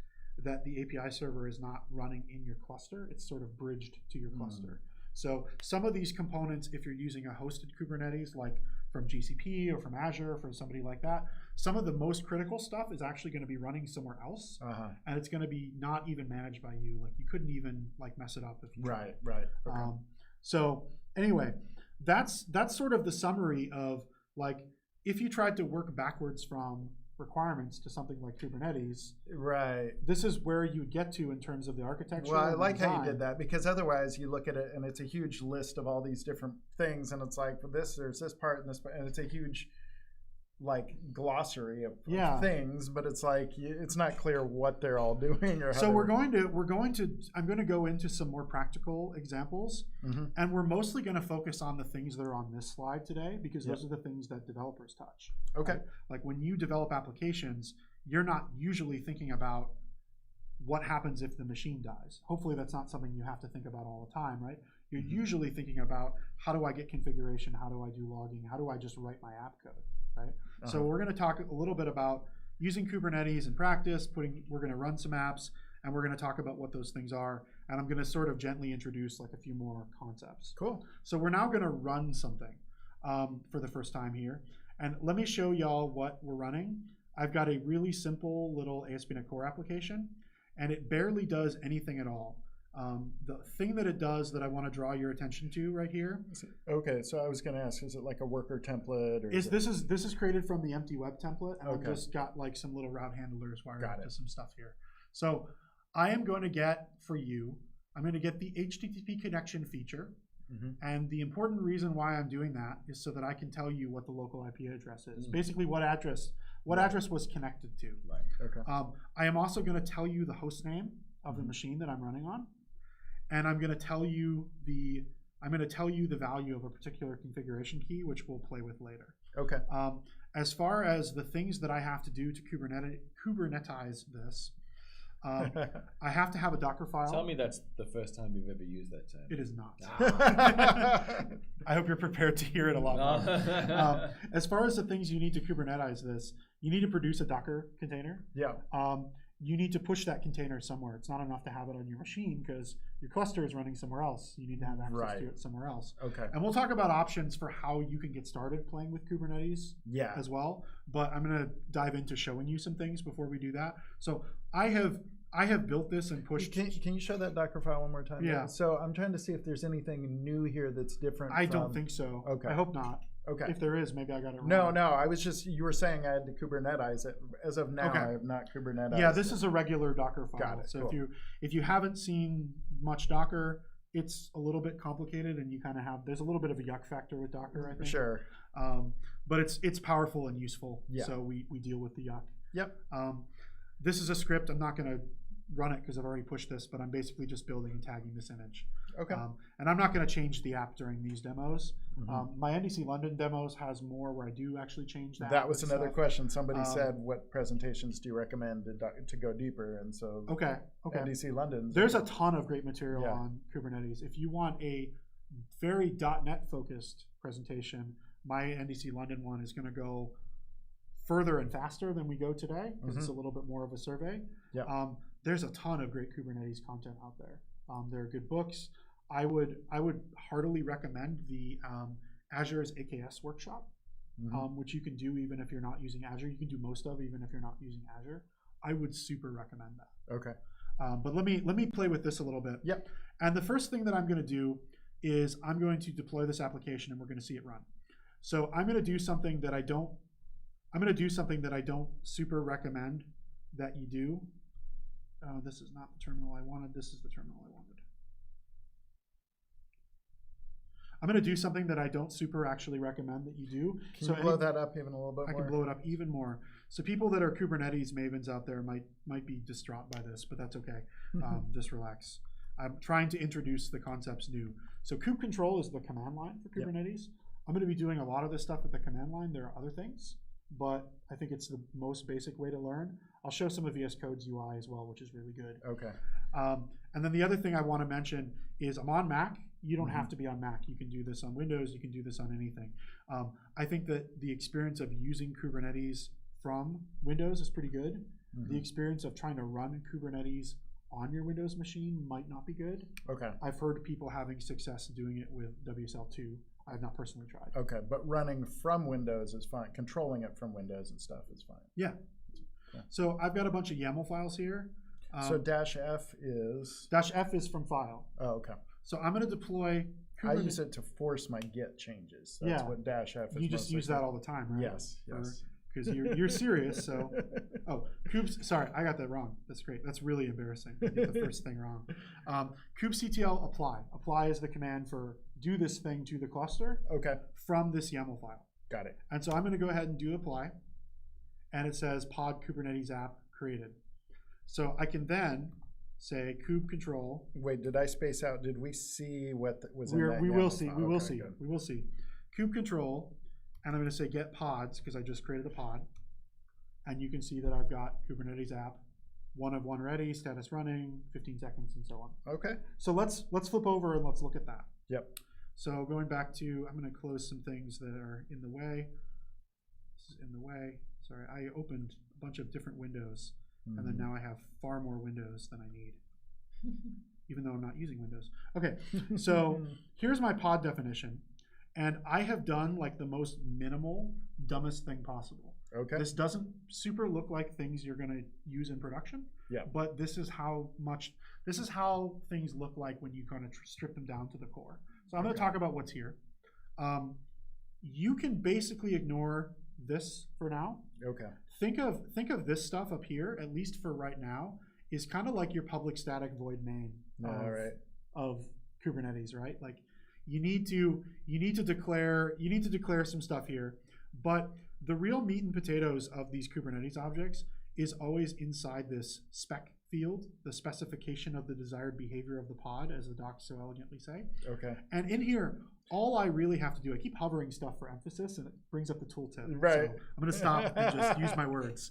that the API server is not running in your cluster. It's sort of bridged to your cluster. So some of these components, if you're using a hosted Kubernetes, like from GCP or from Azure, for somebody like that, some of the most critical stuff is actually going to be running somewhere else, and it's going to be not even managed by you. Like you couldn't even mess it up if you tried. Right. Okay. So anyway, that's sort of the summary of if you tried to work backwards from requirements to something like Kubernetes, this is where you get to in terms of the architecture. Well, I like how you did that, because otherwise you look at it and it's a huge list of all these different things, and it's like there's this part and this part, and it's a huge glossary of things, but it's it's not clear what they're all doing or how. So I'm going to go into some more practical examples, and we're mostly going to focus on the things that are on this slide today, because those are the things that developers touch. Okay. Right? Like when you develop applications, you're not usually thinking about what happens if the machine dies. Hopefully that's not something you have to think about all the time, right? You're usually thinking about, how do I get configuration? How do I do logging? How do I just write my app code, right? So we're going to talk a little bit about using Kubernetes in practice. We're going to run some apps, and we're going to talk about what those things are. And I'm going to sort of gently introduce a few more concepts. Cool. So we're now going to run something for the first time here. And let me show y'all what we're running. I've got a really simple little ASP.NET Core application, and it barely does anything at all. The thing that it does that I want to draw your attention to right here. Okay, so I was going to ask, is it like a worker template? Or this is created from the empty web template, and I've just got some little route handlers wired up to some stuff here. So I am going to get I'm going to get the HTTP connection feature, and the important reason why I'm doing that is so that I can tell you what the local IP address is. Basically, what address was connected to. Right. Okay. I am also going to tell you the host name of the machine that I'm running on. And I'm going to tell you the I'm going to tell you the value of a particular configuration key, which we'll play with later. Okay. As far as the things that I have to do to Kubernetize this, I have to have a Docker file. Tell me that's the first time you've ever used that term. It is not. I hope you're prepared to hear it a lot more. As far as the things you need to Kubernetize this, you need to produce a Docker container. Yeah. You need to push that container somewhere. It's not enough to have it on your machine because your cluster is running somewhere else. You need to have access to it somewhere else. Okay. And we'll talk about options for how you can get started playing with Kubernetes as well. But I'm going to dive into showing you some things before we do that. So I have built this and pushed. Can you show that Docker file one more time? Yeah. So I'm trying to see if there's anything new here that's different. I don't think so. Okay. I hope not. Okay. If there is, maybe I got it wrong. No. I was just, you were saying I had to Kubernetize it. As of now, I have not Kubernetized. Yeah, this is a regular Docker file. Got it. So cool. if you haven't seen much Docker, it's a little bit complicated, and you kind of have, there's a little bit of a yuck factor with Docker, I think. Sure. But it's powerful and useful. Yeah. So we deal with the yuck. Yep. This is a script. I'm not going to run it because I've already pushed this, but I'm basically just building and tagging this image. Okay. And I'm not going to change the app during these demos. My NDC London demos has more where I do actually change that. That was another question. Somebody said, what presentations do you recommend to go deeper? And so okay. NDC London. There's a ton of great material on Kubernetes. If you want a very .NET focused presentation, my NDC London one is going to go further and faster than we go today because it's a little bit more of a survey. Yeah. There's a ton of great Kubernetes content out there. There are good books. I would heartily recommend the Azure's AKS workshop, which you can do even if you're not using Azure. You can do most of even if you're not using Azure. I would super recommend that. Okay. But let me play with this a little bit. Yep. And the first thing that I'm going to do is I'm going to deploy this application and we're going to see it run. So I'm going to do something that I don't super recommend that you do. This is not the terminal I wanted. This is the terminal I wanted. I'm going to do something that I don't super actually recommend that you do. Can you blow that up even a little bit more? I can blow it up even more. So people that are Kubernetes mavens out there might be distraught by this, but that's okay. Just relax. I'm trying to introduce the concepts new. So kube control is the command line for Kubernetes. I'm going to be doing a lot of this stuff with the command line. There are other things, but I think it's the most basic way to learn. I'll show some of VS Code's UI as well, which is really good. Okay. And then the other thing I want to mention is I'm on Mac. You don't have to be on Mac. You can do this on Windows. You can do this on anything. I think that the experience of using Kubernetes from Windows is pretty good. The experience of trying to run Kubernetes on your Windows machine might not be good. Okay. I've heard people having success doing it with WSL2. I have not personally tried. Okay, but running from Windows is fine. Controlling it from Windows and stuff is fine. Yeah. So I've got a bunch of YAML files here. So -F is? -F is from file. Oh, okay. So I'm going to deploy Kubernetes. I use it to force my Git changes. That's what -F is. You just use that all the time, right? Yes, yes. Because you're serious, so. Oh, kubes, sorry, I got that wrong. That's great. That's really embarrassing. I get the first thing wrong. kubectl apply. Apply is the command for do this thing to the cluster from this YAML file. Got it. And so I'm going to go ahead and do apply. And it says pod Kubernetes app created. So I can then say kube control. Wait, did I space out? Did we see what was in that? We will see. We will see. Good. We will see. Kube control. And I'm going to say get pods because I just created a pod. And you can see that I've got Kubernetes app, 1 of 1 ready, status running, 15 seconds, and so on. Okay. So let's flip over and let's look at that. Yep. So going back to, I'm going to close some things that are in the way. This is in the way. Sorry, I opened a bunch of different windows, and then now I have far more windows than I need, even though I'm not using Windows. Okay, so here's my pod definition. And I have done like the most minimal, dumbest thing possible. Okay. This doesn't super look like things you're going to use in production. Yeah. But this is how things look like when you kind of strip them down to the core. So I'm going to talk about what's here. You can basically ignore this for now. Okay. Think of this stuff up here, at least for right now, is kind of like your public static void main of Kubernetes, right? Like you need to declare some stuff here, but the real meat and potatoes of these Kubernetes objects is always inside this spec field, the specification of the desired behavior of the pod, as the docs so elegantly say. Okay. And in here, all I really have to do, I keep hovering stuff for emphasis, and it brings up the tooltip. Right. So I'm going to stop and just use my words.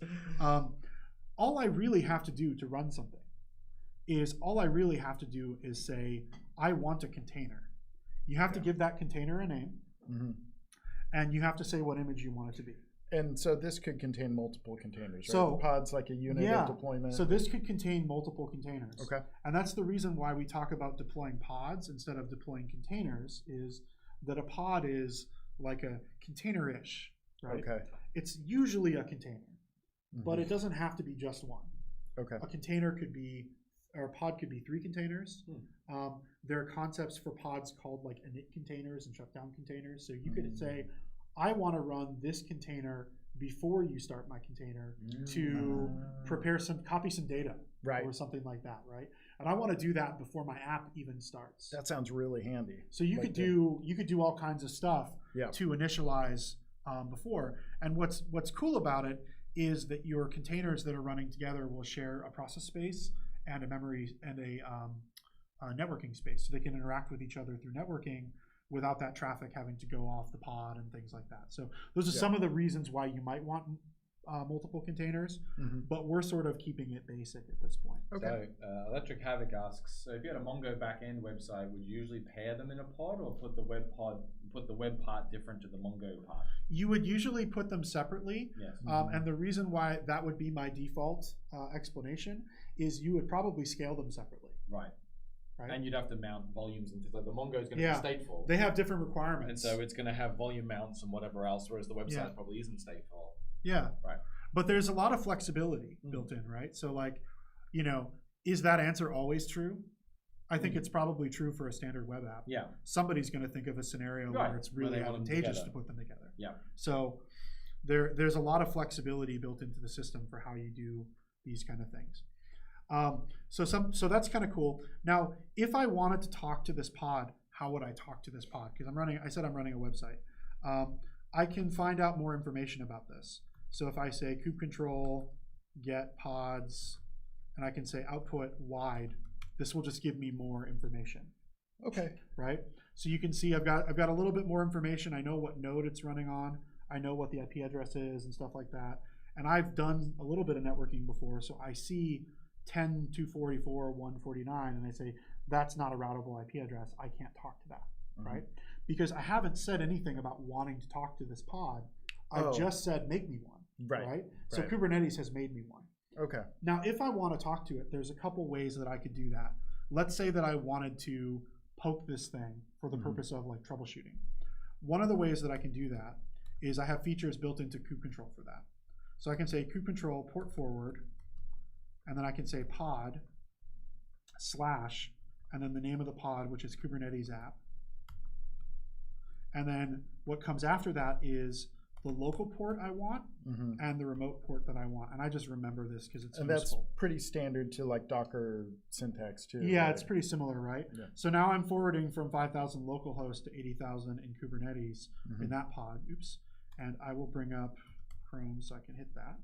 All I really have to do to run something is say, I want a container. You have to give that container a name, and you have to say what image you want it to be. And so this could contain multiple containers, right? So, the pod's like a unit of deployment. So this could contain multiple containers. Okay. And that's the reason why we talk about deploying pods instead of deploying containers, is that a pod is like a container-ish, right? Okay. It's usually a container, but it doesn't have to be just one. Okay. A container could be, or a pod could be 3 containers. There are concepts for pods called like init containers and shutdown containers. So you could say, I want to run this container before you start my container to prepare copy some data, right, or something like that, right? And I want to do that before my app even starts. That sounds really handy. So you could do all kinds of stuff to initialize before. And what's cool about it is that your containers that are running together will share a process space and a memory and a networking space, so they can interact with each other through networking without that traffic having to go off the pod and things like that. So those are some of the reasons why you might want multiple containers, but we're sort of keeping it basic at this point. Okay. So Electric Havoc asks, so if you had a Mongo backend website, would you usually pair them in a pod, or put the web part different to the Mongo part? You would usually put them separately. Yes. And the reason why that would be my default explanation is you would probably scale them separately. Right. And you'd have to mount volumes and things like the Mongo is going to be stateful. They have different requirements. And so it's going to have volume mounts and whatever else, whereas the website probably isn't stateful. Yeah. Right. But there's a lot of flexibility built in, right? So like, is that answer always true? I think it's probably true for a standard web app. Yeah. Somebody's going to think of a scenario where it's really advantageous to put them together. Yeah. So there's a lot of flexibility built into the system for how you do these kind of things. So that's kind of cool. Now, if I wanted to talk to this pod, how would I talk to this pod? Because I said I'm running a website. I can find out more information about this. So if I say kube control get pods, and I can say output wide, this will just give me more information. Okay. Right. So you can see I've got a little bit more information. I know what node it's running on. I know what the IP address is and stuff like that. And I've done a little bit of networking before, so I see 10.244.149, and I say, that's not a routable IP address. I can't talk to that, right? Because I haven't said anything about wanting to talk to this pod. I've just said, make me one, right? So Kubernetes has made me one. Okay. Now, if I want to talk to it, there's a couple ways that I could do that. Let's say that I wanted to poke this thing for the purpose of like troubleshooting. One of the ways that I can do that is I have features built into kube control for that. So I can say kube control port forward, and then I can say pod / and then the name of the pod, which is Kubernetes app. And then what comes after that is the local port I want and the remote port that I want. And I just remember this because it's useful. That's pretty standard to like Docker syntax too. Yeah, right? It's pretty similar, right? Yeah. So now I'm forwarding from 5,000 localhost to 80,000 in Kubernetes in that pod. Oops. And I will bring up Chrome so I can hit that,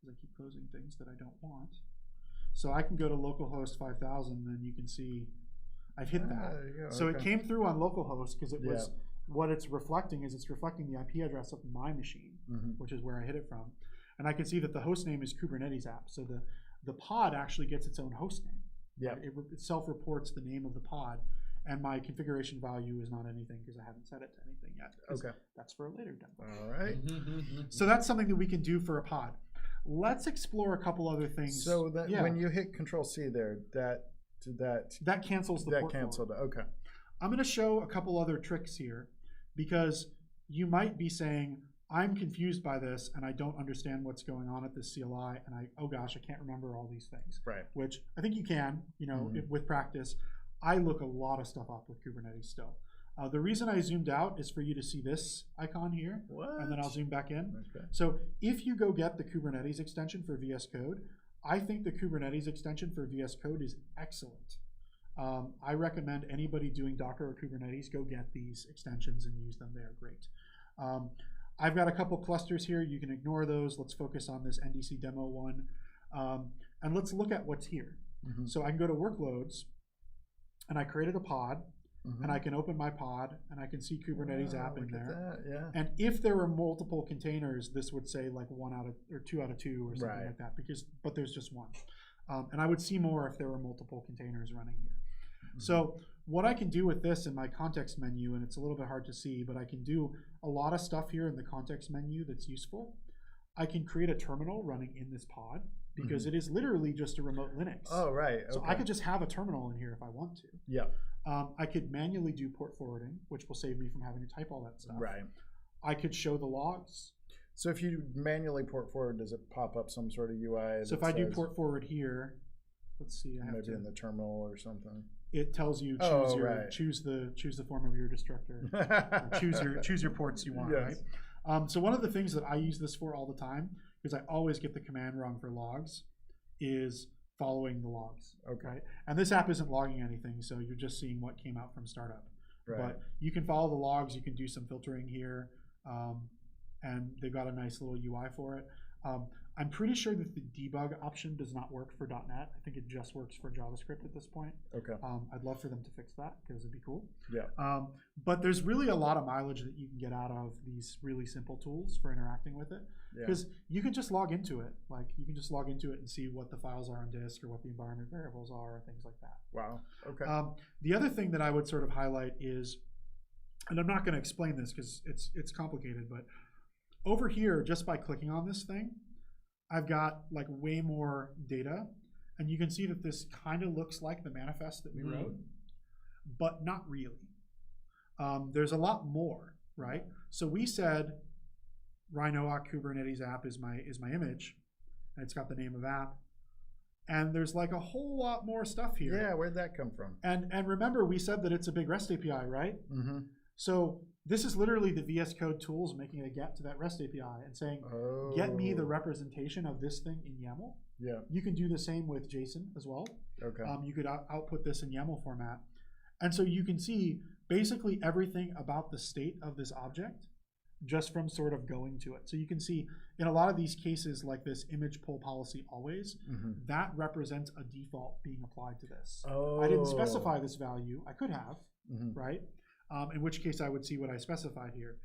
because I keep closing things that I don't want. So I can go to localhost 5,000, and you can see I've hit that. So it came through on localhost because it was what it's reflecting is it's reflecting the IP address of my machine, which is where I hit it from. And I can see that the host name is Kubernetes app. So the pod actually gets its own host name. Yeah. It self-reports the name of the pod, and my configuration value is not anything because I haven't set it to anything yet. Okay. That's for a later demo. All right. So that's something that we can do for a pod. Let's explore a couple other things. So that when you hit Control C there, that cancels the port canceled it. Okay. I'm going to show a couple other tricks here, because you might be saying, I'm confused by this and I don't understand what's going on at this CLI, and oh gosh, I can't remember all these things. Right. Which I think you can, with practice. I look a lot of stuff up with Kubernetes still. The reason I zoomed out is for you to see this icon here, and then I'll zoom back in. Okay. So if you go get the Kubernetes extension for VS Code, I think the Kubernetes extension for VS Code is excellent. I recommend anybody doing Docker or Kubernetes go get these extensions and use them. They are great. I've got a couple clusters here. You can ignore those. Let's focus on this NDC demo one. And let's look at what's here. So I can go to workloads, and I created a pod, and I can open my pod, and I can see Kubernetes app in there. And if there were multiple containers, this would say like 1 out of, or 2 out of 2 or something like that, but there's just one. And I would see more if there were multiple containers running here. So what I can do with this in my context menu, and it's a little bit hard to see, but I can do a lot of stuff here in the context menu that's useful. I can create a terminal running in this pod, because it is literally just a remote Linux. Oh, right. Okay. So I could just have a terminal in here if I want to. Yeah. I could manually do port forwarding, which will save me from having to type all that stuff. Right. I could show the logs. So if you manually port forward, does it pop up some sort of UI? So if I do port forward here, let's see. I have maybe in the terminal or something. It tells you choose the form of your destructor. choose your ports you want. Yes. Right. So one of the things that I use this for all the time, because I always get the command wrong for logs, is following the logs. Okay. Right? And this app isn't logging anything, so you're just seeing what came out from startup. Right. But you can follow the logs. You can do some filtering here, and they've got a nice little UI for it. I'm pretty sure that the debug option does not work for .NET. I think it just works for JavaScript at this point. Okay. I'd love for them to fix that, because it'd be cool. Yeah. But there's really a lot of mileage that you can get out of these really simple tools for interacting with it, because you can just log into it. Like, you can just log into it and see what the files are on disk or what the environment variables are, things like that. Wow. Okay. The other thing that I would sort of highlight is, and I'm not going to explain this because it's complicated, but over here, just by clicking on this thing, I've got like way more data, and you can see that this kind of looks like the manifest that we wrote, but not really. There's a lot more, right? So we said Rhinoa Kubernetes app is my image, and it's got the name of app, and there's like a whole lot more stuff here. Yeah, where'd that come from? And remember, we said that it's a big REST API, right? So this is literally the VS Code tools making a get to that REST API and saying, get me the representation of this thing in YAML. Yeah. You can do the same with JSON as well. Okay. You could output this in YAML format. And so you can see basically everything about the state of this object just from sort of going to it. So you can see in a lot of these cases, like this image pull policy always, that represents a default being applied to this. I didn't specify this value. I could have, right? In which case I would see what I specified here.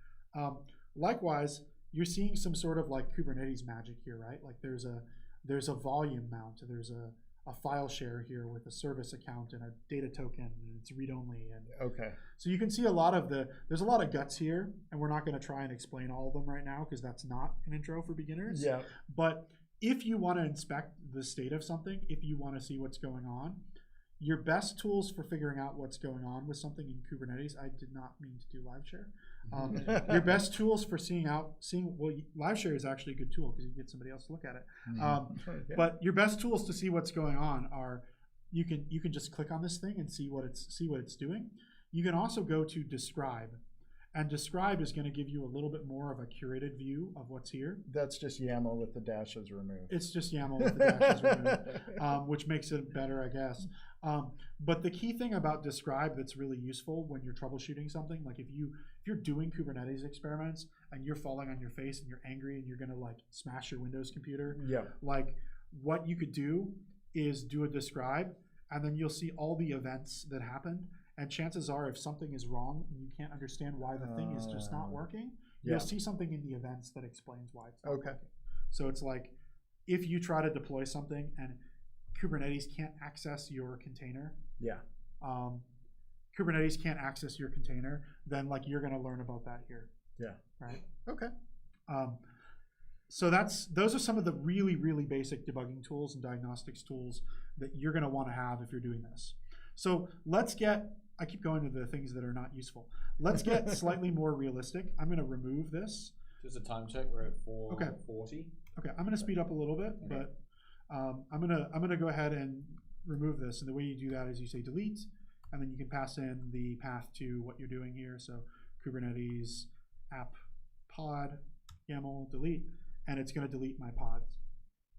Likewise, you're seeing some sort of like Kubernetes magic here, right? Like there's a volume mount, there's a file share here with a service account and a data token, and it's read-only. And so you can see there's a lot of guts here, and we're not going to try and explain all of them right now because that's not an intro for beginners. Yeah. But if you want to inspect the state of something, if you want to see what's going on, your best tools for figuring out what's going on with something in Kubernetes, I did not mean to do live share. Your best tools for well, live share is actually a good tool because you get somebody else to look at it. But your best tools to see what's going on are, you can just click on this thing and see what it's doing. You can also go to describe. And describe is going to give you a little bit more of a curated view of what's here. That's just YAML with the dashes removed. It's just YAML with the dashes removed, which makes it better, I guess. But the key thing about describe that's really useful when you're troubleshooting something, like if you're doing Kubernetes experiments and you're falling on your face and you're angry and you're going to like smash your Windows computer, like what you could do is do a describe, and then you'll see all the events that happened. And chances are, if something is wrong and you can't understand why the thing is just not working, you'll see something in the events that explains why it's not working. So it's like, if you try to deploy something and Kubernetes can't access your container, Kubernetes can't access your container, then like you're going to learn about that here. Yeah. Right. Okay. So those are some of the really, really basic debugging tools and diagnostics tools that you're going to want to have if you're doing this. So I keep going to the things that are not useful. Let's get slightly more realistic. I'm going to remove this. Just a time check. We're at 4:40. Okay, I'm going to speed up a little bit, but I'm going to go ahead and remove this. And the way you do that is you say delete, and then you can pass in the path to what you're doing here. So Kubernetes app pod YAML delete, and it's going to delete my pods.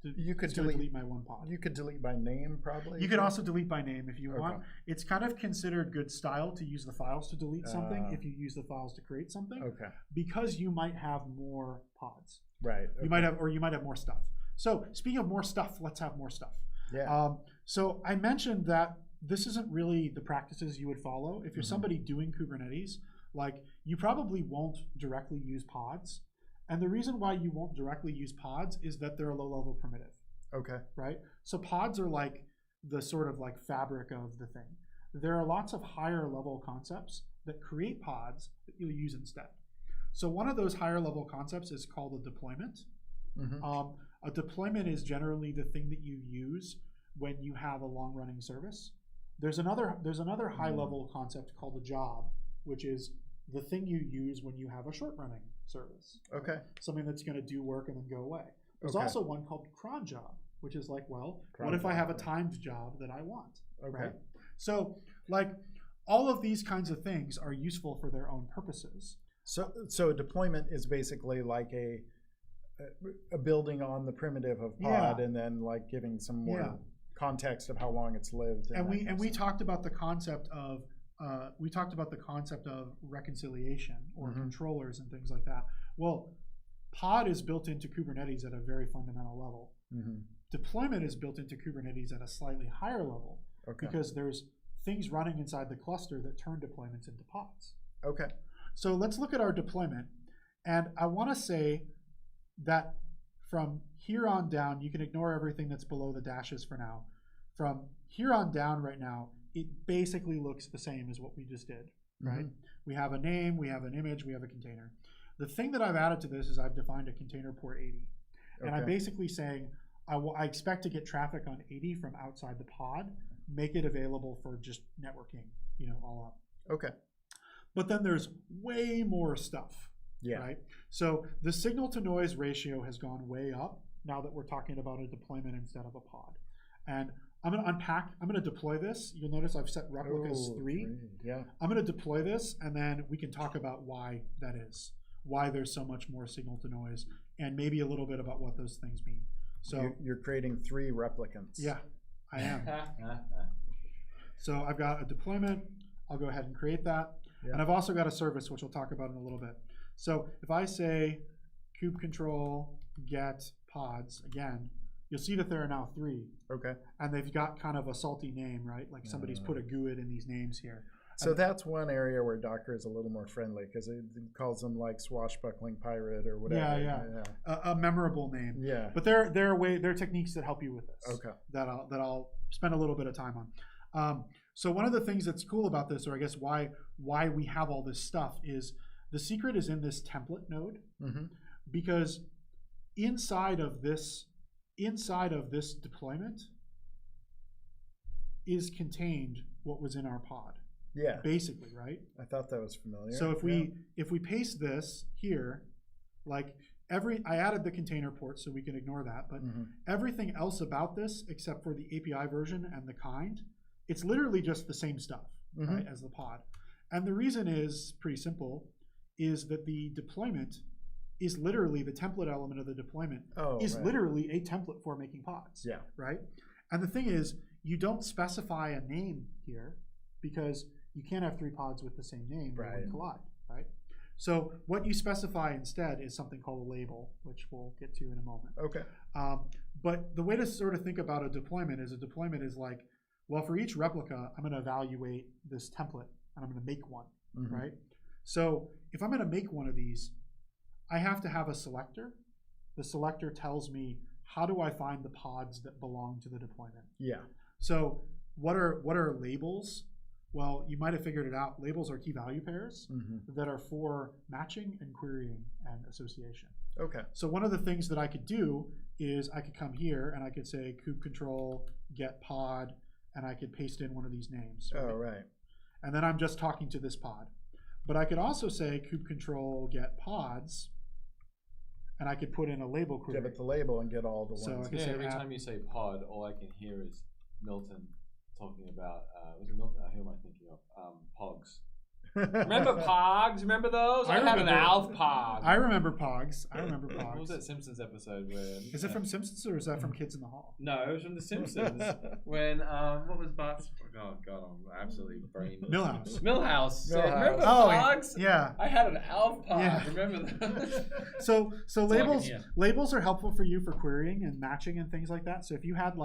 You could delete my one pod. You could delete by name, probably. You could also delete by name if you want. It's kind of considered good style to use the files to delete something if you use the files to create something. Okay. Because you might have more pods. Right. Okay. You might have more stuff. So speaking of more stuff, let's have more stuff. Yeah. So I mentioned that this isn't really the practices you would follow. If you're somebody doing Kubernetes, like you probably won't directly use pods. And the reason why you won't directly use pods is that they're a low-level primitive. Okay. Right? So pods are like the sort of like fabric of the thing. There are lots of higher level concepts that create pods that you'll use instead. So one of those higher level concepts is called a deployment. A deployment is generally the thing that you use when you have a long-running service. There's another high level concept called a job, which is the thing you use when you have a short-running service. Okay. Something that's going to do work and then go away. There's Okay. also one called cron job, which is like, well, Cron what if I job, have a yeah. timed job that I want? Okay. Right? So like all of these kinds of things are useful for their own purposes. So a deployment is basically like a building on the primitive of pod, and then like giving some more context of how long it's lived. And we talked about the concept of reconciliation or controllers and things like that. Well, pod is built into Kubernetes at a very fundamental level. Deployment is built into Kubernetes at a slightly higher level because there's things running inside the cluster that turn deployments into pods. Okay. So let's look at our deployment. And I want to say that from here on down, you can ignore everything that's below the dashes for now. From here on down right now, it basically looks the same as what we just did, right? We have a name, we have an image, we have a container. The thing that I've added to this is I've defined a container port 80. And I'm basically saying I expect to get traffic on 80 from outside the pod, make it available for just networking, all up. Okay. But then there's way more stuff, right? So the signal to noise ratio has gone way up now that we're talking about a deployment instead of a pod. And I'm going to unpack, I'm going to deploy this. You'll notice I've set replicas 3. Yeah. I'm going to deploy this, and then we can talk about why that is, why there's so much more signal to noise, and maybe a little bit about what those things mean. So you're creating 3 replicants. Yeah, I am. So I've got a deployment. I'll go ahead and create that. Yeah. And I've also got a service, which we'll talk about in a little bit. So if I say kubectl get pods, again, you'll see that there are now 3. Okay. And they've got kind of a salty name, right? Like somebody's put a GUID in these names here. So that's one area where Docker is a little more friendly because it calls them like swashbuckling pirate or whatever. Yeah. A memorable name. Yeah. But there are techniques that help you with this. Okay. That I'll spend a little bit of time on. So one of the things that's cool about this, or I guess why we have all this stuff, is the secret is in this template node, because inside of this deployment is contained what was in our pod. Yeah. Basically, right? I thought that was familiar. So if we paste this here, like I added the container port so we can ignore that, but everything else about this except for the API version and the kind, it's literally just the same stuff, right, as the pod. And the reason is pretty simple, is that the deployment is literally the template element of the deployment literally a template for making pods. Yeah. Right? And the thing is, you don't specify a name here because you can't have 3 pods with the same name that would collide, right? So what you specify instead is something called a label, which we'll get to in a moment. Okay. But the way to sort of think about a deployment is like, well, for each replica, I'm going to evaluate this template and I'm going to make one, right? So if I'm going to make one of these, I have to have a selector. The selector tells me, how do I find the pods that belong to the deployment? Yeah. So what are labels? Well, you might have figured it out. Labels are key value pairs that are for matching and querying and association. Okay. So one of the things that I could do is I could come here and I could say kubectl get pod, and I could paste in one of these names. Right? Oh, right. And then I'm just talking to this pod. But I could also say kubectl get pods, and I could put in a label query. Give it the label and get all the ones. So I could say every time you say pod, all I can hear is Milton talking about, was it Milton? Who am I thinking of? Pogs. Remember Pogs? Remember those? I had an Alf Pog. I remember Pogs. What was that Simpsons episode where? Is it from Simpsons or is that from Kids in the Hall? No, it was from The Simpsons. When what was Bart's? Oh God, I'm absolutely brain. Millhouse. Remember Pogs? Yeah. I had an Alf Pog. Yeah. Remember that? So labels are helpful for you for querying and matching and things like that. So if you had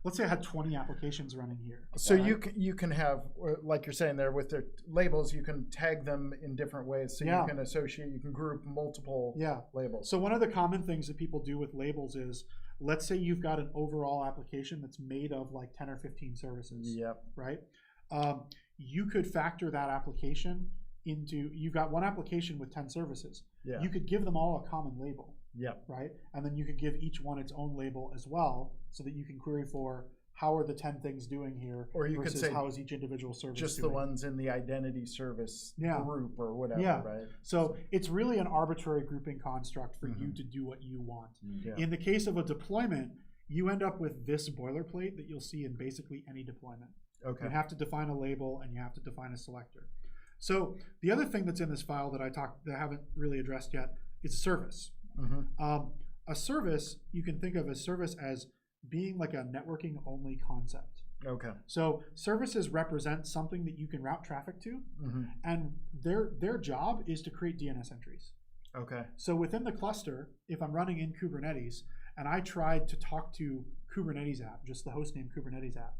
let's say I had 20 applications running here. So you can have, like you're saying there, with their labels, you can tag them in different ways. So you can associate, you can group multiple labels. So one of the common things that people do with labels is, let's say you've got an overall application that's made of 10 or 15 services. Yep. Right? You could factor that application into, you've got one application with 10 services. Yeah. You could give them all a common label. Yep. Right? And then you could give each one its own label as well, so that you can query for how are the 10 things doing here, or you versus could say how is each individual service just doing. The ones in the identity service group or whatever, right? So it's really an arbitrary grouping construct for you to do what you want. Yeah. In the case of a deployment, you end up with this boilerplate that you'll see in basically any deployment. Okay. You have to define a label and you have to define a selector. So the other thing that's in this file that I haven't really addressed yet is service. A service, you can think of a service as being like a networking only concept. Okay. So services represent something that you can route traffic to, and their job is to create DNS entries. Okay. So within the cluster, if I'm running in Kubernetes and I tried to talk to Kubernetes app, just the hostname Kubernetes app,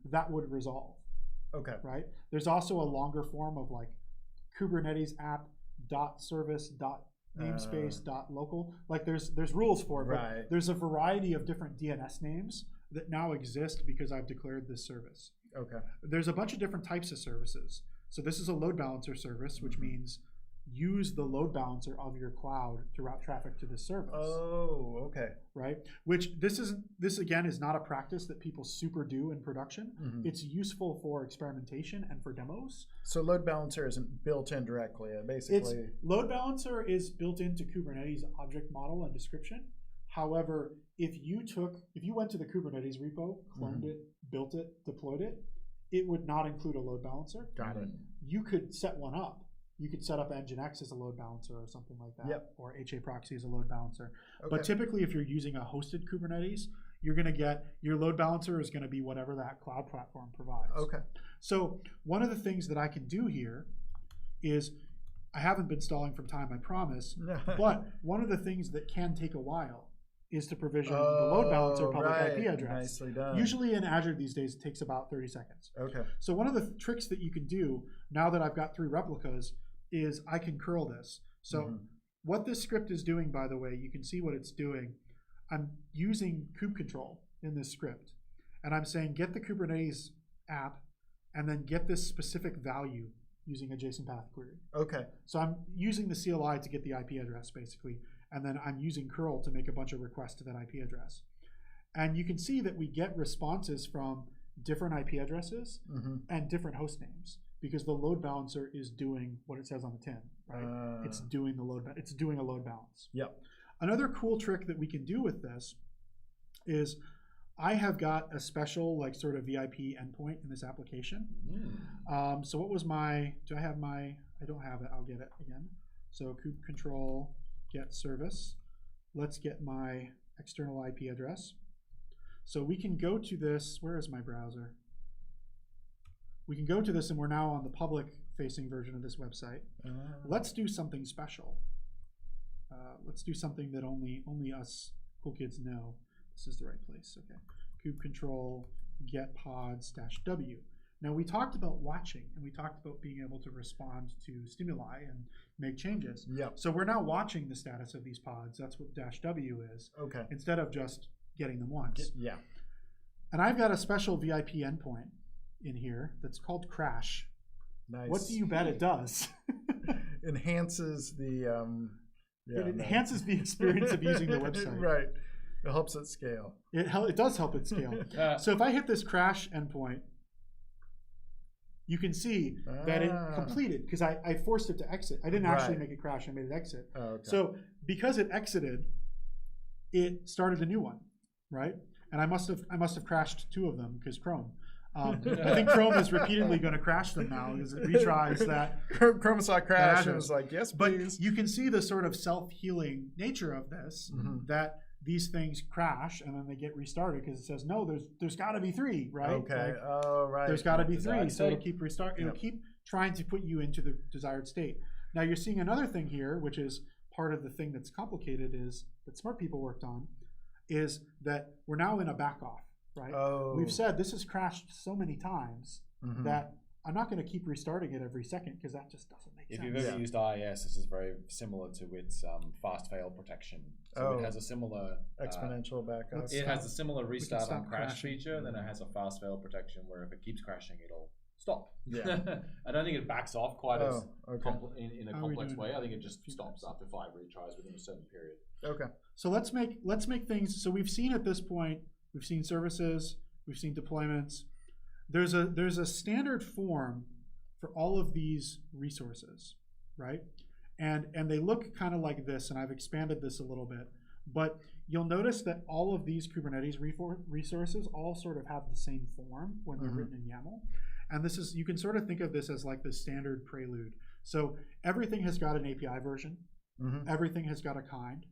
that would resolve. Okay. Right? There's also a longer form of Kubernetes app .service .namespace .local. There's rules for it, but there's a variety of different DNS names that now exist because I've declared this service. Okay. There's a bunch of different types of services. So this is a load balancer service, which means use the load balancer of your cloud to route traffic to this service. Oh, okay. Right? Which this again is not a practice that people super do in production. It's useful for experimentation and for demos. So load balancer isn't built in directly. Basically, load balancer is built into Kubernetes object model and description. However, if you went to the Kubernetes repo, cloned it, built it, deployed it, it would not include a load balancer. Got it. You could set one up. You could set up Nginx as a load balancer or something like that, or HA proxy as a load balancer. Okay. But typically, if you're using a hosted Kubernetes, you're going to get your load balancer is going to be whatever that cloud platform provides. Okay. So one of the things that I can do here is, I haven't been stalling from time, I promise, but one of the things that can take a while is to provision the load balancer public IP address. Nicely done. Usually in Azure these days, it takes about 30 seconds. Okay. So one of the tricks that you can do, now that I've got 3 replicas, is I can curl this. So what this script is doing, by the way, you can see what it's doing. I'm using kube control in this script. And I'm saying get the Kubernetes app and then get this specific value using a JSON path query. Okay. So I'm using the CLI to get the IP address, basically. And then I'm using curl to make a bunch of requests to that IP address. And you can see that we get responses from different IP addresses and different host names, because the load balancer is doing what it says on the tin, right? It's doing it's doing a load balance. Yep. Another cool trick that we can do with this is I have got a special sort of VIP endpoint in this application. So what was I don't have it, I'll get it again. So kube control get service. Let's get my external IP address. So we can go to this, where is my browser? We can go to this and we're now on the public facing version of this website. Let's do something special. Let's do something that only us cool kids know. This is the right place, okay. Kube control get pods -w. Now we talked about watching and we talked about being able to respond to stimuli and make changes. Yep. So we're now watching the status of these pods. That's what -w is. Okay. Instead of just getting them once. Yeah. And I've got a special VIP endpoint in here that's called crash. Nice. What do you bet it does? Enhances the it enhances the experience of using the website. Right. It helps it scale. It does help it scale. So if I hit this crash endpoint, you can see that it completed because I forced it to exit. I didn't actually make it crash. I made it exit. Okay. So because it exited, it started a new one, right? And I must have crashed 2 of them because Chrome. I think Chrome is repeatedly going to crash them now because it retries that. Chrome saw a crash and was like, yes, please. But you can see the sort of self-healing nature of this, that these things crash and then they get restarted because it says, no, there's got to be 3, right? Okay. Right. There's got to be 3, so it'll keep it'll keep trying to put you into the desired state. Now you're seeing another thing here, which is part of the thing that's complicated is that smart people worked on, is that we're now in a back off. Right. We've said this has crashed so many times that I'm not going to keep restarting it every second because that just doesn't make sense. If you've ever used IIS, this is very similar to its fast fail protection. So it has a similar exponential backup. It has a similar restart on crash feature, and then it has a fast fail protection where if it keeps crashing, it'll stop. Yeah. I don't think it backs off quite as in a How complex way. I think it just stops after 5 retries within a certain period. Okay. So let's make things. So we've seen at this point. We've seen services, we've seen deployments. There's a standard form for all of these resources, right? And they look kind of like this, and I've expanded this a little bit. But you'll notice that all of these Kubernetes resources all sort of have the same form when they're written in YAML. And this is, you can sort of think of this as like the standard prelude. So everything has got an API version. Everything has got a kind.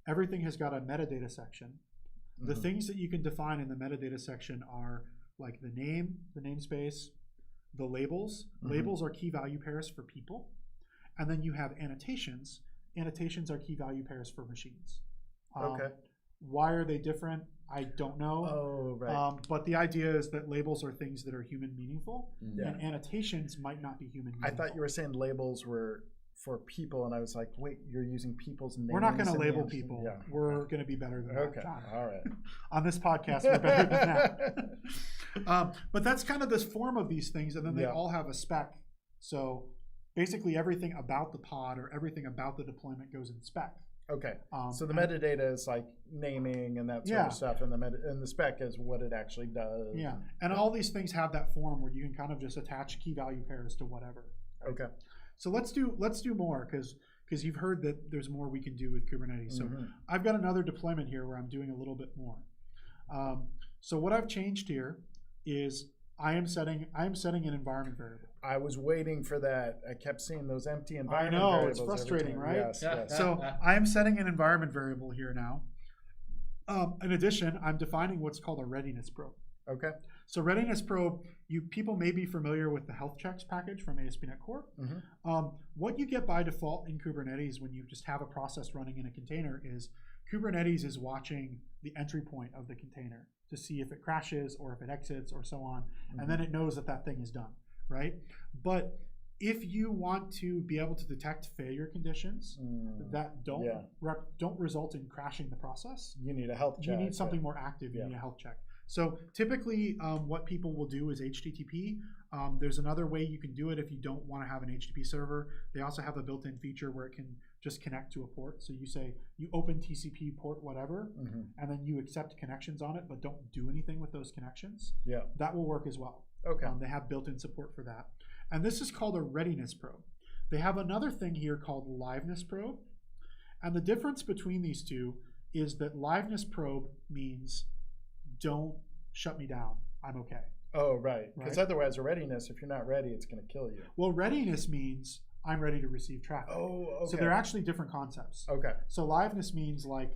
Everything has got a metadata section. The things that you can define in the metadata section are like the name, the namespace, the labels. Labels are key value pairs for people. And then you have annotations. Annotations are key value pairs for machines. Okay. Why are they different? I don't know. Oh, right. But the idea is that labels are things that are human meaningful, and annotations might not be human meaningful. I thought you were saying labels were for people, and I was like, wait, you're using people's names. We're not going to label people. Yeah. We're going to be better than that. Okay, all right. On this podcast, we're better than that. But that's kind of this form of these things, and then they all have a spec. So basically everything about the pod or everything about the deployment goes in spec. Okay. So the metadata is like naming and that sort of stuff, and the spec is what it actually does. Yeah, and all these things have that form where you can kind of just attach key value pairs to whatever. Okay. So let's do more because you've heard that there's more we can do with Kubernetes. So I've got another deployment here where I'm doing a little bit more. So what I've changed here is I am setting an environment variable. I was waiting for that. I kept seeing those empty environment variables. I know, variables. it's frustrating, right? Yes. So I am setting an environment variable here now. In addition, I'm defining what's called a readiness probe. Okay. So readiness probe, people may be familiar with the health checks package from ASP.NET Core. What you get by default in Kubernetes when you just have a process running in a container is Kubernetes is watching the entry point of the container to see if it crashes or if it exits or so on, and then it knows that that thing is done, right? But if you want to be able to detect failure conditions that don't result in crashing the process, you need a health check. You need something more active. You need a health check. So typically what people will do is HTTP. There's another way you can do it if you don't want to have an HTTP server. They also have a built-in feature where it can just connect to a port. So you say, you open TCP port whatever, and then you accept connections on it, but don't do anything with those connections. Yeah, that will work as well. Okay. They have built-in support for that. And this is called a readiness probe. They have another thing here called liveness probe. And the difference between these two is that liveness probe means don't shut me down. I'm okay. Oh, right. Because otherwise, a readiness, if you're not ready, it's going to kill you. Well, readiness means I'm ready to receive traffic. Oh, okay. So they're actually different concepts. Okay. So liveness means like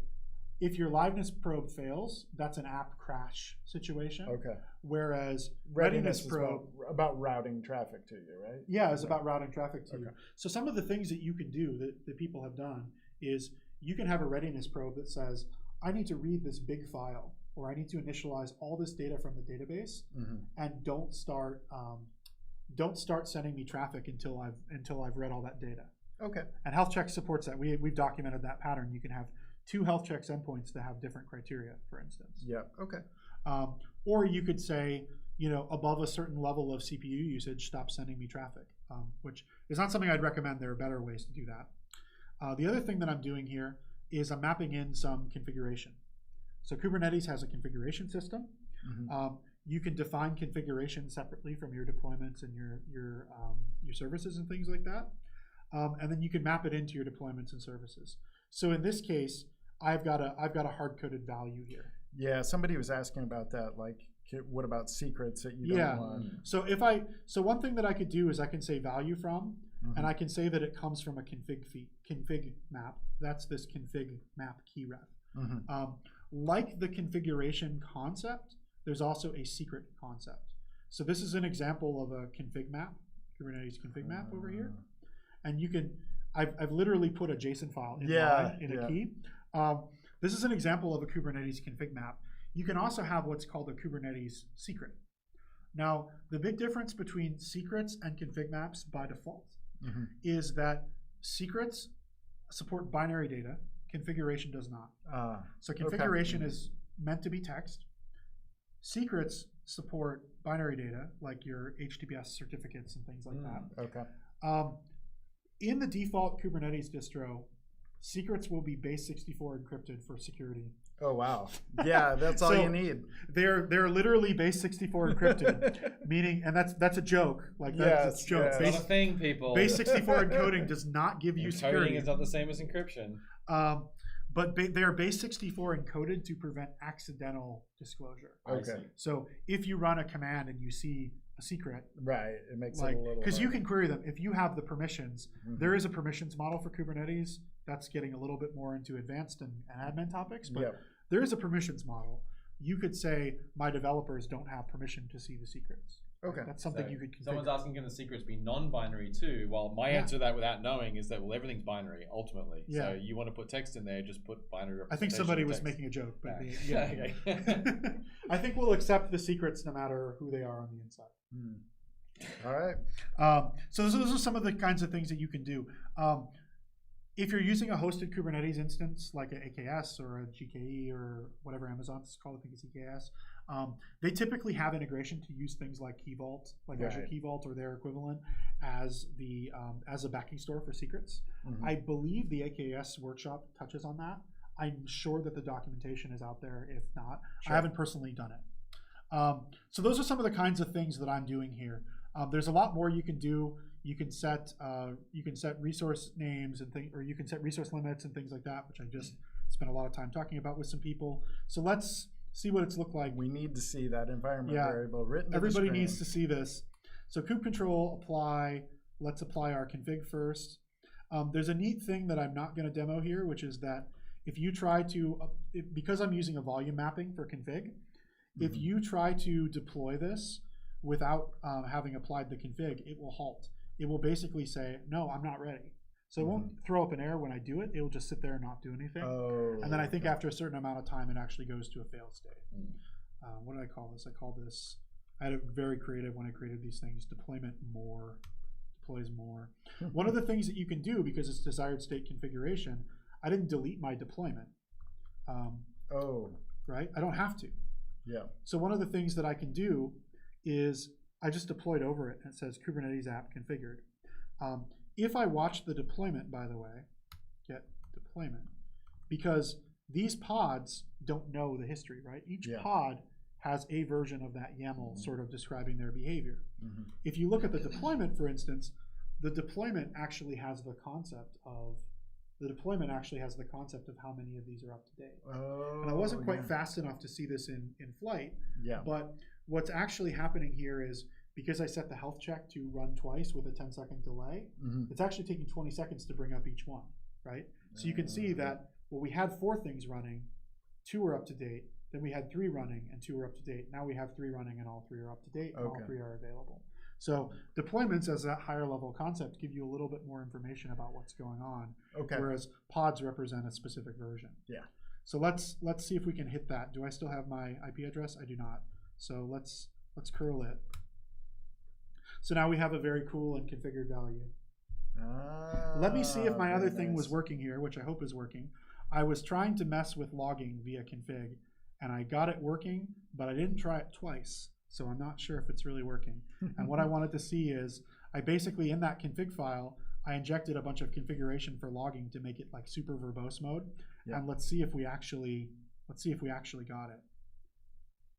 if your liveness probe fails, that's an app crash situation. Okay. Whereas readiness probe is about routing traffic to you, right? Yeah, it's about routing traffic to you. So some of the things that you can do that people have done is you can have a readiness probe that says, I need to read this big file, or I need to initialize all this data from the database, and don't start sending me traffic until I've read all that data. Okay. And health check supports that. We've documented that pattern. You can have 2 health checks endpoints that have different criteria, for instance. Yeah. Okay. Or you could say, above a certain level of CPU usage, stop sending me traffic, which is not something I'd recommend. There are better ways to do that. The other thing that I'm doing here is I'm mapping in some configuration. So Kubernetes has a configuration system. You can define configuration separately from your deployments and your services and things like that. And then you can map it into your deployments and services. So in this case, I've got a hard-coded value here. Yeah, somebody was asking about that. Like, what about secrets that you don't want? So one thing that I could do is I can say value from, and I can say that it comes from a config map. That's this config map key ref. Like the configuration concept, there's also a secret concept. So this is an example of a config map, Kubernetes config map over here. And you can, I've literally put a JSON file in a key. This is an example of a Kubernetes config map. You can also have what's called a Kubernetes secret. Now, the big difference between secrets and config maps by default is that secrets support binary data, configuration does not. So configuration is meant to be text. Secrets support binary data, like your HTTPS certificates and things like that. In the default Kubernetes distro, secrets will be base 64 encrypted for security. Oh wow! Yeah, that's all you need. They're literally base 64 encrypted, meaning, and that's a joke. Like that's a joke. It's not a thing, people. Base 64 encoding does not give you security. Encoding is not the same as encryption. But they're base 64 encoded to prevent accidental disclosure. Okay. So if you run a command and you see a secret, right, it makes it a little because you can query them if you have the permissions. There is a permissions model for Kubernetes. That's getting a little bit more into advanced and admin topics, but there is a permissions model. You could say my developers don't have permission to see the secrets. Okay, that's something you could configure. Someone's asking, can the secrets be non-binary too? Well, my answer to that without knowing is that, well, everything's binary ultimately. So you want to put text in there, just put binary representation. I think somebody was making a joke, but okay. I think we'll accept the secrets no matter who they are on the inside. All right. So those are some of the kinds of things that you can do. If you're using a hosted Kubernetes instance like an AKS or a GKE or whatever Amazon's called, I think it's EKS, they typically have integration to use things like Key Vault, like Azure Key Vault or their equivalent, as a backing store for secrets. I believe the AKS workshop touches on that. I'm sure that the documentation is out there. If not, I haven't personally done it. So those are some of the kinds of things that I'm doing here. There's a lot more you can do. You can set resource names and things, or you can set resource limits and things like that, which I just spent a lot of time talking about with some people. So let's see what it's looked like. We need to see that environment variable written. Everybody needs to see this. So kube control apply. Let's apply our config first. There's a neat thing that I'm not going to demo here, which is that if you try to, because I'm using a volume mapping for config, if you try to deploy this without having applied the config, it will halt. It will basically say, no, I'm not ready. So it won't throw up an error when I do it. It will just sit there and not do anything. And then I think after a certain amount of time, it actually goes to a failed state. What did I call this? I had a very creative when I created these things, deploys more. One of the things that you can do, because it's desired state configuration, I didn't delete my deployment. Right? I don't have to. Yeah. So one of the things that I can do is I just deployed over it, and it says Kubernetes app configured. If I watch the deployment, by the way, get deployment, because these pods don't know the history, right? Each pod has a version of that YAML sort of describing their behavior. If you look at the deployment, for instance, the deployment actually has the concept of how many of these are up to date. And I wasn't quite fast enough to see this in flight, but what's actually happening here is, because I set the health check to run twice with a 10-second delay, it's actually taking 20 seconds to bring up each one, right? So you can see that, well, we had 4 things running, 2 are up to date, then we had 3 running and 2 are up to date. Now we have 3 running and all 3 are up to date and all 3 are available. So deployments as that higher level concept give you a little bit more information about what's going on, whereas pods represent a specific version. So let's see if we can hit that. Do I still have my IP address? I do not. So let's curl it. So now we have a very cool and configured value. Let me see if my other thing was working here, which I hope is working. I was trying to mess with logging via config, and I got it working, but I didn't try it twice, so I'm not sure if it's really working. And what I wanted to see is, I basically, in that config file, I injected a bunch of configuration for logging to make it like super verbose mode. And let's see if we actually got it.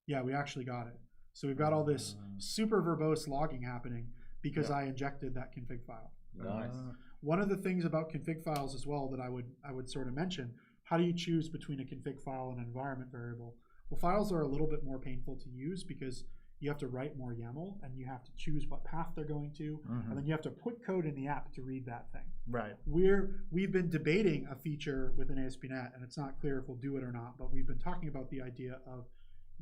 Yeah, we actually got it. So we've got all this super verbose logging happening because I injected that config file. Nice. One of the things about config files as well that I would sort of mention, how do you choose between a config file and an environment variable? Well, files are a little bit more painful to use because you have to write more YAML and you have to choose what path they're going to, and then you have to put code in the app to read that thing. Right. We've been debating a feature within ASP.NET, and it's not clear if we'll do it or not, but we've been talking about the idea of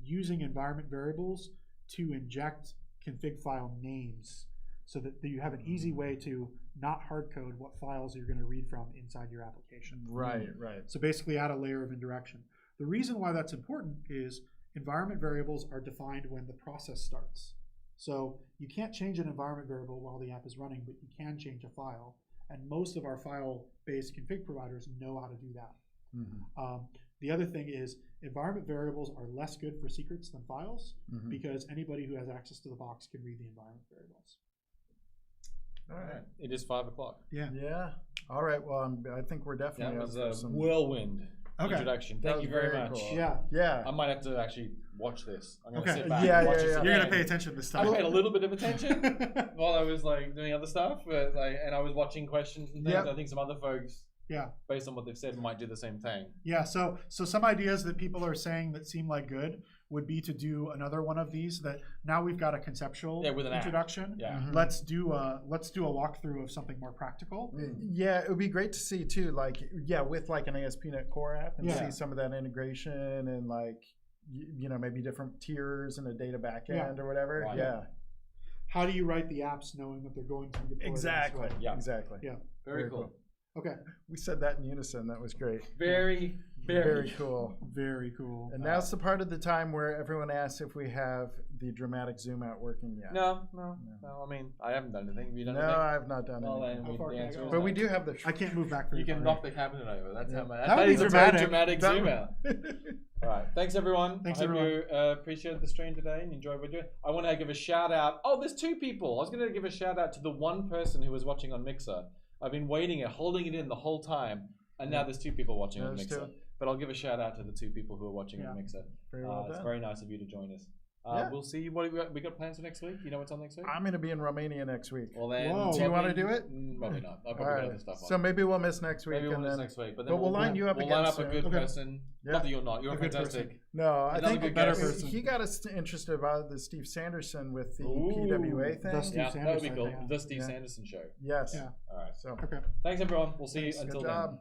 using environment variables to inject config file names so that you have an easy way to not hard code what files you're going to read from inside your application. Right, right. So basically add a layer of indirection. The reason why that's important is environment variables are defined when the process starts. So you can't change an environment variable while the app is running, but you can change a file. And most of our file-based config providers know how to do that. The other thing is environment variables are less good for secrets than files because anybody who has access to the box can read the environment variables. All right. It is 5 o'clock. Yeah. Yeah. All right. Well, I think we're definitely That was up for a some whirlwind introduction. Thank you very much. Cool. Yeah. Yeah. I might have to actually watch this. I'm going to Okay. sit back Yeah, and watch yeah, this yeah. You're again. going to pay attention this time. I paid a little bit of attention while I was like doing other stuff, but and I was watching questions and things. Yep. I think some other folks, Yeah. based on what they've said, might do the same thing. Yeah, so some ideas that people are saying that seem like good would be to do another one of these. That now we've got a conceptual with an introduction. App. Yeah. Let's do a walkthrough of something more practical. Yeah, it would be great to see too, like, with like an ASP.NET Core app and Yeah. see some of that integration and like, maybe different tiers in a data backend or whatever. Right. Yeah. How do you write the apps knowing that they're going to be deployed? Exactly. Yeah. Exactly. Yeah. Very cool. Okay. We said that in unison. That was great. Very cool. Very cool. And now's the part of the time where everyone asks if we have the dramatic zoom out working yet. No. I mean, I haven't done anything. Have you done No, anything? I've not done Well, anything. then How far the can I answer go? is But no. we do have the. I can't move back very You can far. knock the cabinet over. That's how much. That would be is a dramatic. dramatic That zoom would- out. All right. Thanks, everyone. Thanks, I hope everyone. you appreciated the stream today and enjoyed what we're doing. I want to give a shout out. Oh, there's 2 people. I was going to give a shout out to the one person who was watching on Mixer. I've been waiting and holding it in the whole time, and now there's 2 people watching on There's Mixer. 2. But I'll give a shout out to the 2 people who are watching on Mixer. Very well It's done. very nice of you to join us. Yeah. We'll see. What we got plans for next week? You know what's on next week? I'm going to be in Romania next week. Well then, Whoa. Do you want to do it? Probably not. I'll probably All got right. other stuff on. So maybe we'll miss next week. Maybe we'll and miss then, next week, but then but we'll line you up we'll again line up soon. a good Okay. person. Yeah. Not that you're not. You're A good fantastic. person. No, I Another think good better guest. person. he got us interested about the Steve Sanderson with the Ooh, PWA thing. the Steve Yeah, that would be Sanderson cool. thing, yeah. The Steve Yeah. Sanderson show. Yes. Yeah. All right. So Okay. Thanks, everyone. We'll see you good until job. then.